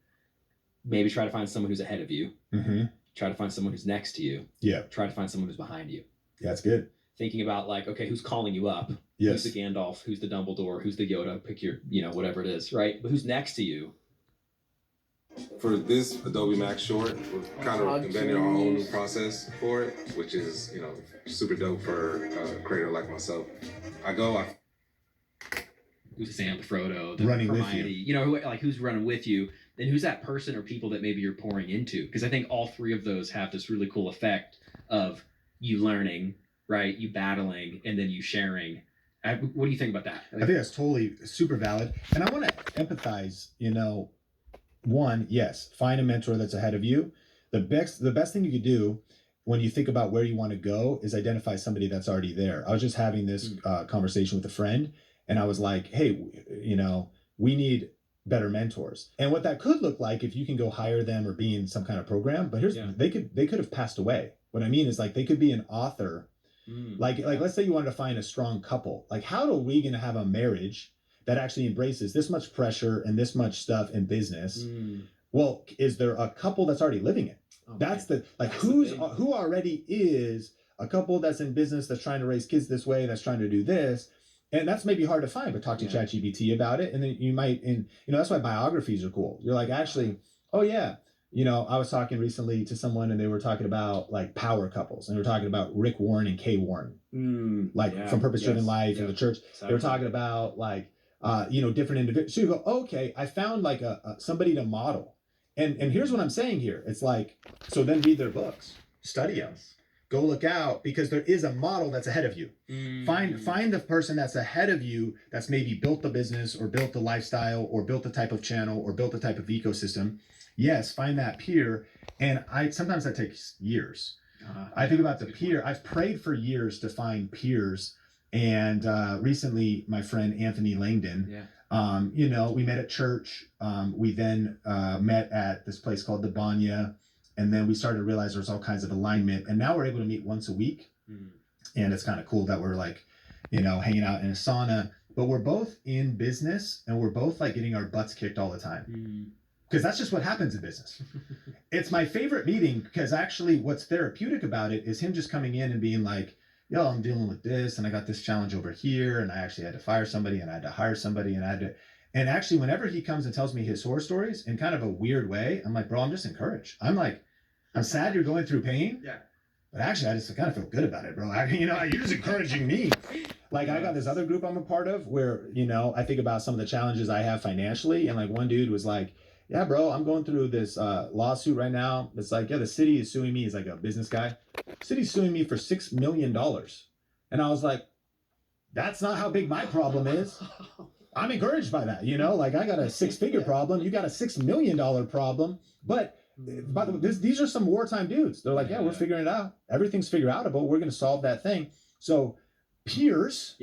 Maybe try to find someone who's ahead of you. Try to find someone who's next to you. Try to find someone who's behind you. That's good. Thinking about like, okay, who's calling you up? Who's the Gandalf? Who's the Dumbledore? Who's the Yoda? Pick your, whatever it is, right? But who's next to you? For this Adobe Max Short, we're kind of inventing our own new process for it, which is, super dope for a creator like myself. Who's Sam, the Frodo, the running Hermione, with you? Who's running with you? Then who's that person or people that maybe you're pouring into? Because I think all 3 of those have this really cool effect of you learning, right? You battling, and then you sharing. What do you think about that? I think that's totally super valid. And I want to empathize, one, yes, find a mentor that's ahead of you. The best thing you could do when you think about where you want to go is identify somebody that's already there. I was just having this conversation with a friend, and I was like, hey, we need better mentors. And what that could look like if you can go hire them or be in some kind of program, but they could have passed away. What I mean is, like, they could be an author. Like let's say you wanted to find a strong couple. Like, how are we going to have a marriage that actually embraces this much pressure and this much stuff in business? Well, is there a couple that's already living it? That's who already is a couple that's in business, that's trying to raise kids this way, that's trying to do this. And that's maybe hard to find, but talk to ChatGPT about it. And then you might, that's why biographies are cool. You're like, actually, oh yeah. I was talking recently to someone and they were talking about like power couples, and they were talking about Rick Warren and Kay Warren, from Purpose Driven Life and the church. Exactly. They were talking about like, different individuals. So you go, okay, I found like somebody to model. And here's what I'm saying here. It's like, so then read their books, study them, go look out, because there is a model that's ahead of you. Find the person that's ahead of you that's maybe built the business or built the lifestyle or built the type of channel or built the type of ecosystem. Yes, find that peer. And sometimes that takes years. I think about the peer. I've prayed for years to find peers. And recently, my friend Anthony Langdon, You know, we met at church. We then met at this place called the Banya. And then we started to realize there's all kinds of alignment. And now we're able to meet once a week. And it's kind of cool that we're like, you know, hanging out in a sauna. But we're both in business and we're both like getting our butts kicked all the time. Because that's just what happens in business. It's my favorite meeting because actually what's therapeutic about it is him just coming in and being like, yo, I'm dealing with this and I got this challenge over here and I actually had to fire somebody and I had to hire somebody and I had to, and actually whenever he comes and tells me his horror stories in kind of a weird way, I'm like, bro, I'm just encouraged. I'm like, I'm sad you're going through pain. Yeah. But actually I just kind of feel good about it, bro. You know, you're just encouraging me. Like I got this other group I'm a part of where, you know, I think about some of the challenges I have financially. And like one dude was like, yeah, bro, I'm going through this lawsuit right now. It's like, yeah, the city is suing me. He's like a business guy. The city's suing me for $6 million. And I was like, that's not how big my problem is. I'm encouraged by that. You know, like I got a 6-figure problem. You got a $6 million problem. But by the way, these are some wartime dudes. They're like, yeah, we're figuring it out. Everything's figure outable. We're going to solve that thing. So peers,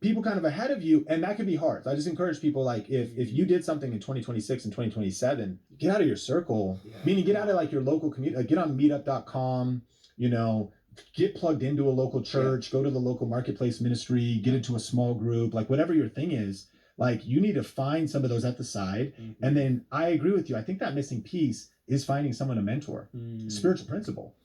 people kind of ahead of you, and that can be hard. So I just encourage people, like if you did something in 2026 and 2027, get out of your circle, meaning get out of like your local community, like get on meetup.com, you know, get plugged into a local church, go to the local marketplace ministry, get into a small group, like whatever your thing is, like you need to find some of those at the side. And then I agree with you. I think that missing piece is finding someone to mentor. Spiritual principle.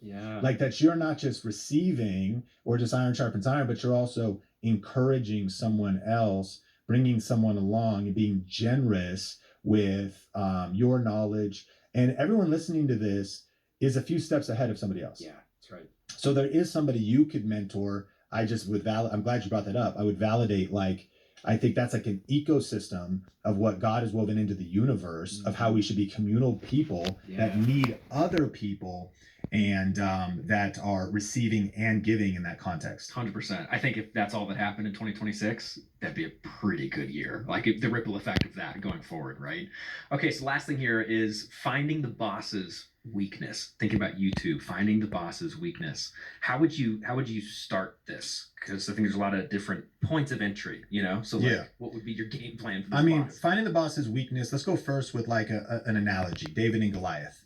Like that you're not just receiving or just iron sharpens iron, but you're also encouraging someone else, bringing someone along and being generous with your knowledge. And everyone listening to this is a few steps ahead of somebody else. Yeah, that's right. So there is somebody you could mentor. I just would I'm glad you brought that up. I would validate, like, I think that's like an ecosystem of what God has woven into the universe of how we should be communal people that need other people and that are receiving and giving in that context. 100%. I think if that's all that happened in 2026, that'd be a pretty good year. Like the ripple effect of that going forward, right? Okay, so last thing here is finding the boss's weakness. Thinking about YouTube, finding the boss's weakness. How would you start this? Because I think there's a lot of different points of entry, you know? So like, what would be your game plan for this boss? Finding the boss's weakness, let's go first with like an analogy, David and Goliath.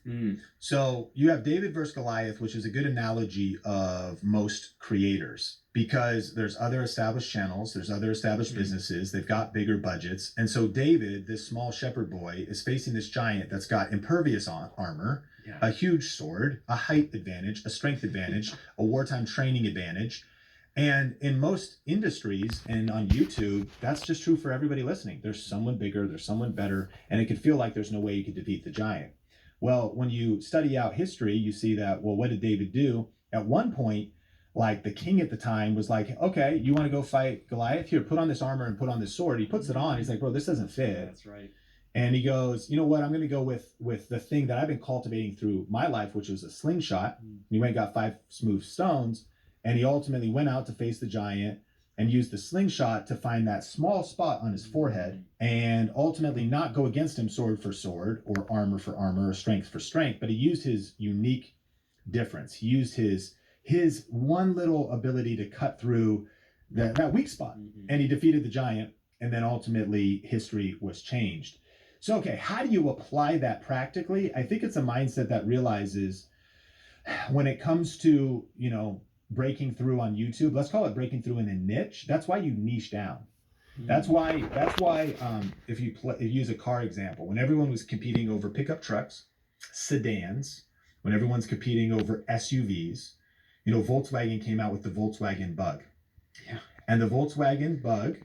So you have David versus Goliath, which is a good analogy of most creators because there's other established channels, there's other established businesses, they've got bigger budgets. And so David, this small shepherd boy, is facing this giant that's got impervious armor, a huge sword, a height advantage, a strength advantage, a wartime training advantage. And in most industries and on YouTube, that's just true for everybody listening. There's someone bigger, there's someone better, and it can feel like there's no way you could defeat the giant. Well, when you study out history, you see that, well, what did David do? At one point, like the king at the time was like, okay, you want to go fight Goliath? Here, put on this armor and put on this sword. He puts it on. He's like, bro, this doesn't fit. That's right. And he goes, you know what? I'm going to go with the thing that I've been cultivating through my life, which was a slingshot. And he went and got 5 smooth stones. And he ultimately went out to face the giant and used the slingshot to find that small spot on his forehead and ultimately not go against him sword for sword or armor for armor or strength for strength, but he used his unique difference. He used his one little ability to cut through that weak spot. And he defeated the giant, and then ultimately history was changed. So, okay, how do you apply that practically? I think it's a mindset that realizes when it comes to, you know, breaking through on YouTube, let's call it breaking through in a niche. That's why you niche down. That's why if you use a car example, when everyone was competing over pickup trucks, sedans, when everyone's competing over SUVs, you know, Volkswagen came out with the Volkswagen Bug. And the Volkswagen Bug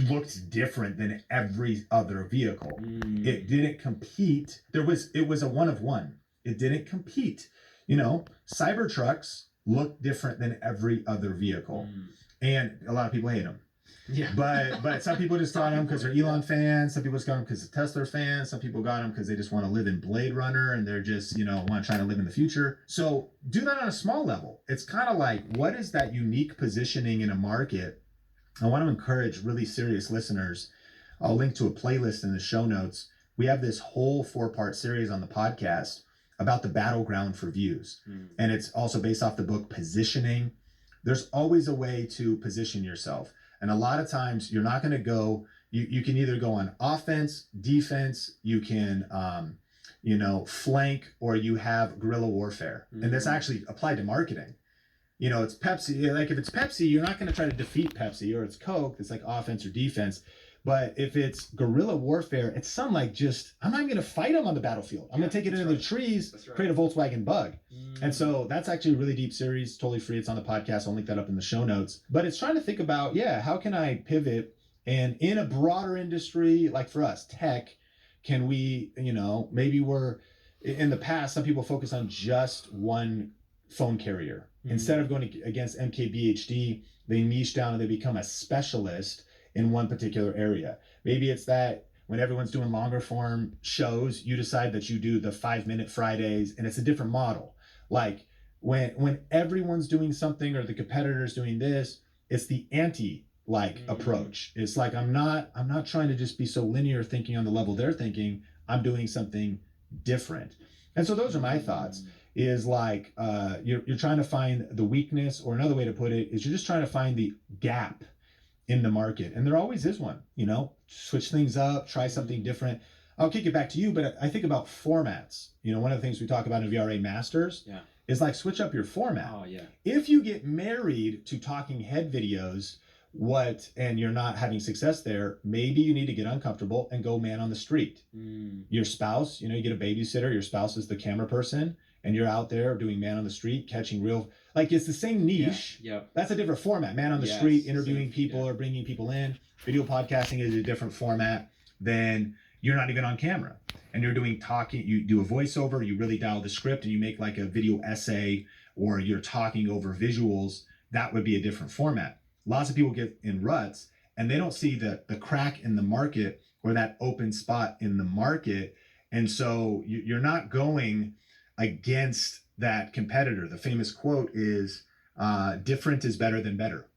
looked different than every other vehicle. It didn't compete. It was a one of one. It didn't compete. You know, Cybertrucks look different than every other vehicle. And a lot of people hate them. But some people just got them because they're Elon fans. Some people just got them because they're Tesla fans. Some people got them because they just want to live in Blade Runner and they're just, you know, want to try to live in the future. So do that on a small level. It's kind of like, what is that unique positioning in a market? I want to encourage really serious listeners. I'll link to a playlist in the show notes. We have this whole 4-part series on the podcast about the battleground for views. And it's also based off the book Positioning. There's always a way to position yourself. And a lot of times you're not going to go You can either go on offense, defense, you can flank, or you have guerrilla warfare. And that's actually applied to marketing. It's Pepsi. Like if it's Pepsi, you're not going to try to defeat Pepsi, or it's Coke. It's like offense or defense. But if it's guerrilla warfare, it's something like I'm not even going to fight them on the battlefield. I'm going to take it into the trees, create a Volkswagen Bug. And so that's actually a really deep series, totally free. It's on the podcast. I'll link that up in the show notes. But it's trying to think about, how can I pivot? And in a broader industry, like for us, tech, can we, maybe we're, in the past, some people focus on just one phone carrier. Instead of going against MKBHD, they niche down and they become a specialist in one particular area. Maybe it's that when everyone's doing longer form shows, you decide that you do the 5-minute Fridays, and it's a different model. Like when everyone's doing something or the competitor's doing this, it's the approach. It's like I'm not trying to just be so linear thinking on the level they're thinking. I'm doing something different. And so those are my thoughts. Is like you're trying to find the weakness, or another way to put it is you're just trying to find the gap in the market, and there always is one. Switch things up, try something different. I'll kick it back to you, but I think about formats. One of the things we talk about in VRA Masters is like switch up your format. Oh yeah. If you get married to talking head videos, and you're not having success there, maybe you need to get uncomfortable and go man on the street. Your spouse, you get a babysitter, your spouse is the camera person, and you're out there doing man on the street, catching real, like it's the same niche. Yeah. That's a different format. Man on the street, interviewing people or bringing people in. Video podcasting is a different format than you're not even on camera and you're doing talking. You do a voiceover, you really dial the script and you make like a video essay, or you're talking over visuals. That would be a different format. Lots of people get in ruts and they don't see the crack in the market or that open spot in the market. And so you're not going against that competitor. The famous quote is, different is better than better.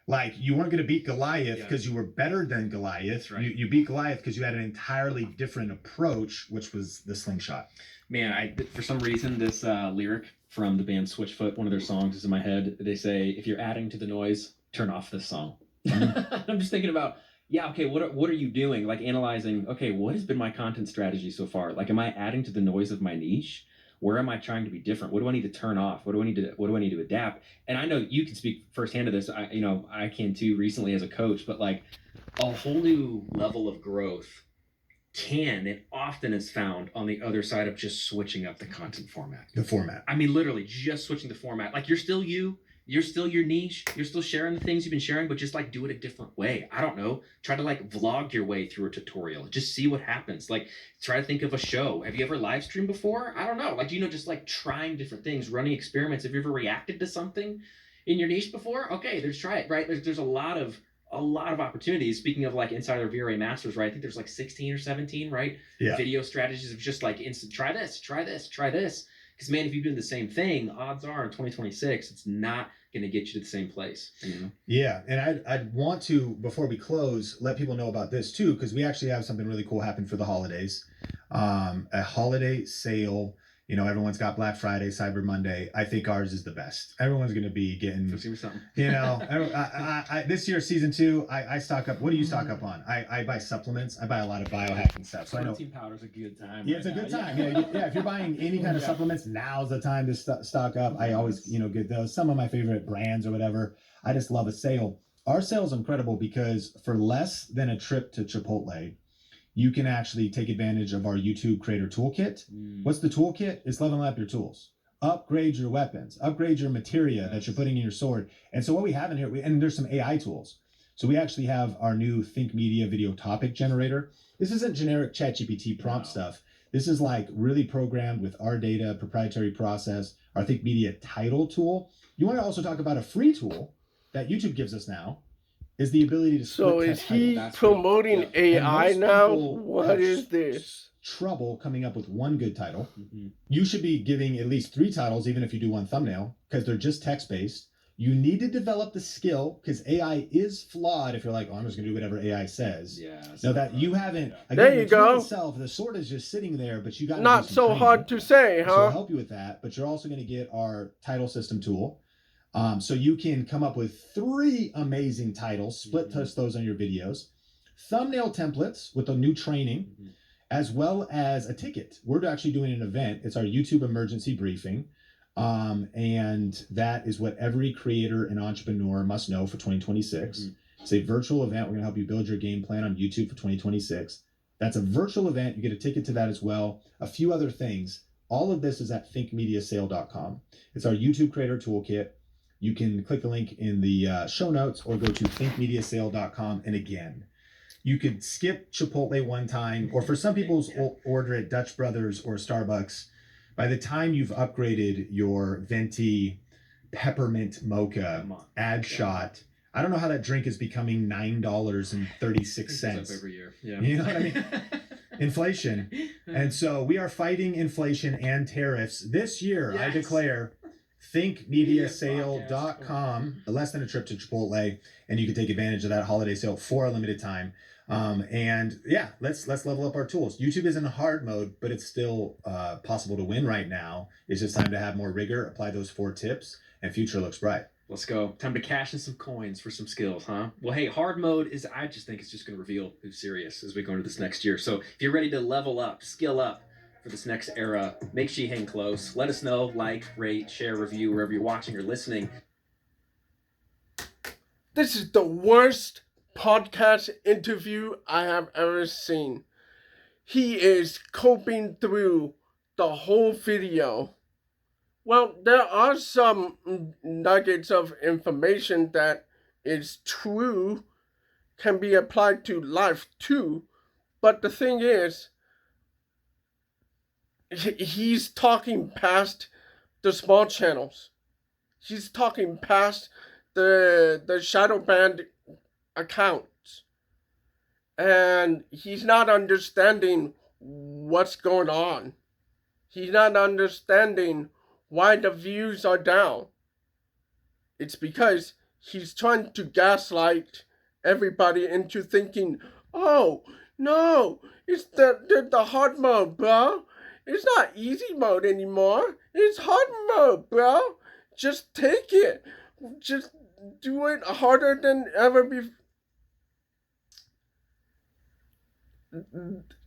Like you weren't going to beat Goliath because you were better than Goliath. Right. You beat Goliath because you had an entirely different approach, which was the slingshot. Man, for some reason, this lyric from the band Switchfoot, one of their songs is in my head. They say, if you're adding to the noise, turn off this song. I'm just thinking about, okay, what are you doing? Like analyzing, okay, what has been my content strategy so far? Like, am I adding to the noise of my niche? Where am I trying to be different? What do I need to turn off? What do I need to adapt? And I know you can speak firsthand to this. I can too recently as a coach, but like a whole new level of growth can and often is found on the other side of just switching up the content format. The format. I mean, literally just switching the format. Like you're still you. You're still your niche. You're still sharing the things you've been sharing, but just like do it a different way. I don't know. Try to like vlog your way through a tutorial. Just see what happens. Like try to think of a show. Have you ever live streamed before? I don't know. Like, just like trying different things, running experiments. Have you ever reacted to something in your niche before? Okay, try it, right? There's a lot of opportunities. Speaking of like inside our VRA Masters, right? I think there's like 16 or 17, right? Yeah. Video strategies of just like instant, try this. Because man, if you're doing the same thing, odds are in 2026, it's not going to get you to the same place. Yeah, and I'd want to, before we close, let people know about this too, because we actually have something really cool happen for the holidays. A holiday sale. Everyone's got Black Friday, Cyber Monday. I think ours is the best. Everyone's going to be getting, something. This year, season 2, I stock up. What do you stock up on? I buy supplements. I buy a lot of biohacking stuff. So protein powder's a good time. Yeah, it's a good time. Yeah, if you're buying any kind of supplements, now's the time to stock up. I always, get those. Some of my favorite brands or whatever. I just love a sale. Our sale is incredible because for less than a trip to Chipotle, you can actually take advantage of our YouTube Creator Toolkit. What's the toolkit? It's leveling up your tools. Upgrade your weapons. Upgrade your materia that you're putting in your sword. And so what we have in here, and there's some AI tools. So we actually have our new Think Media video topic generator. This isn't generic ChatGPT prompt stuff. This is like really programmed with our data, proprietary process, our Think Media title tool. You want to also talk about a free tool that YouTube gives us now, is the ability to split So is test he titles. promoting AI most now? people What have is this? Trouble coming up with one good title. You should be giving at least 3 titles, even if you do one thumbnail, because they're just text-based. You need to develop the skill, because AI is flawed if you're like, I'm just going to do whatever AI says. Yeah. Now that you haven't, again, There you the tool go. itself, the sword is just sitting there, but you got Not so hard to say, So I'll huh? help you with that, but you're also going to get our title system tool. So you can come up with 3 amazing titles, split test those on your videos. thumbnail templates with a new training, as well as a ticket. We're actually doing an event. It's our YouTube emergency briefing. And that is what every creator and entrepreneur must know for 2026. It's a virtual event. We're going to help you build your game plan on YouTube for 2026. That's a virtual event. You get a ticket to that as well. A few other things. All of this is at thinkmediasale.com. It's our YouTube creator toolkit. You can click the link in the show notes or go to thinkmediasale.com. And again, you could skip Chipotle one time, or for some people's order at Dutch Brothers or Starbucks. By the time you've upgraded your venti peppermint mocha ad shot, I don't know how that drink is becoming $9.36 every year. Yeah. You know what I mean? Inflation. And so we are fighting inflation and tariffs this year. Yes. I declare thinkmediasale.com, less than a trip to Chipotle, and you can take advantage of that holiday sale for a limited time. And yeah, let's level up our tools. YouTube is in hard mode, but it's still possible to win right now. It's just time to have more rigor, apply those 4 tips, and future looks bright. Let's go. Time to cash in some coins for some skills, huh? Well, hey, hard mode is, I just think it's just going to reveal who's serious as we go into this next year. So if you're ready to level up, skill up for this next era, make sure you hang close. Let us know, like, rate, share, review, wherever you're watching or listening. This is the worst podcast interview I have ever seen. He is coping through the whole video. Well, there are some nuggets of information that is true, can be applied to life too, but the thing is, he's talking past the small channels. He's talking past the shadow banned accounts. And he's not understanding what's going on. He's not understanding why the views are down. It's because he's trying to gaslight everybody into thinking, oh, no, it's the hard mode, bro. It's not easy mode anymore. It's hard mode, bro. Just take it. Just do it harder than ever before.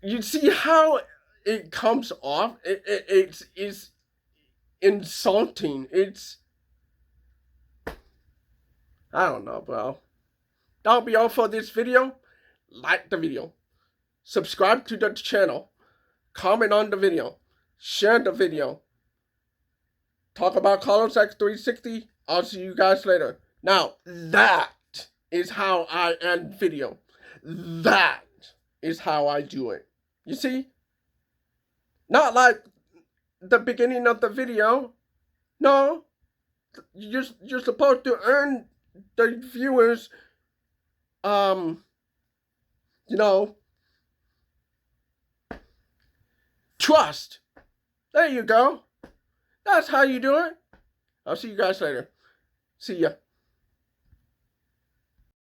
You see how it comes off? It's insulting. I don't know, bro. That'll be all for this video. Like the video. Subscribe to the channel. Comment on the video. Share the video. Talk about Carlos X360. I'll see you guys later. Now, that is how I end video. That is how I do it. You see? Not like the beginning of the video. No. You're supposed to earn the viewers, trust. There you go. That's how you do it. I'll see you guys later. See ya.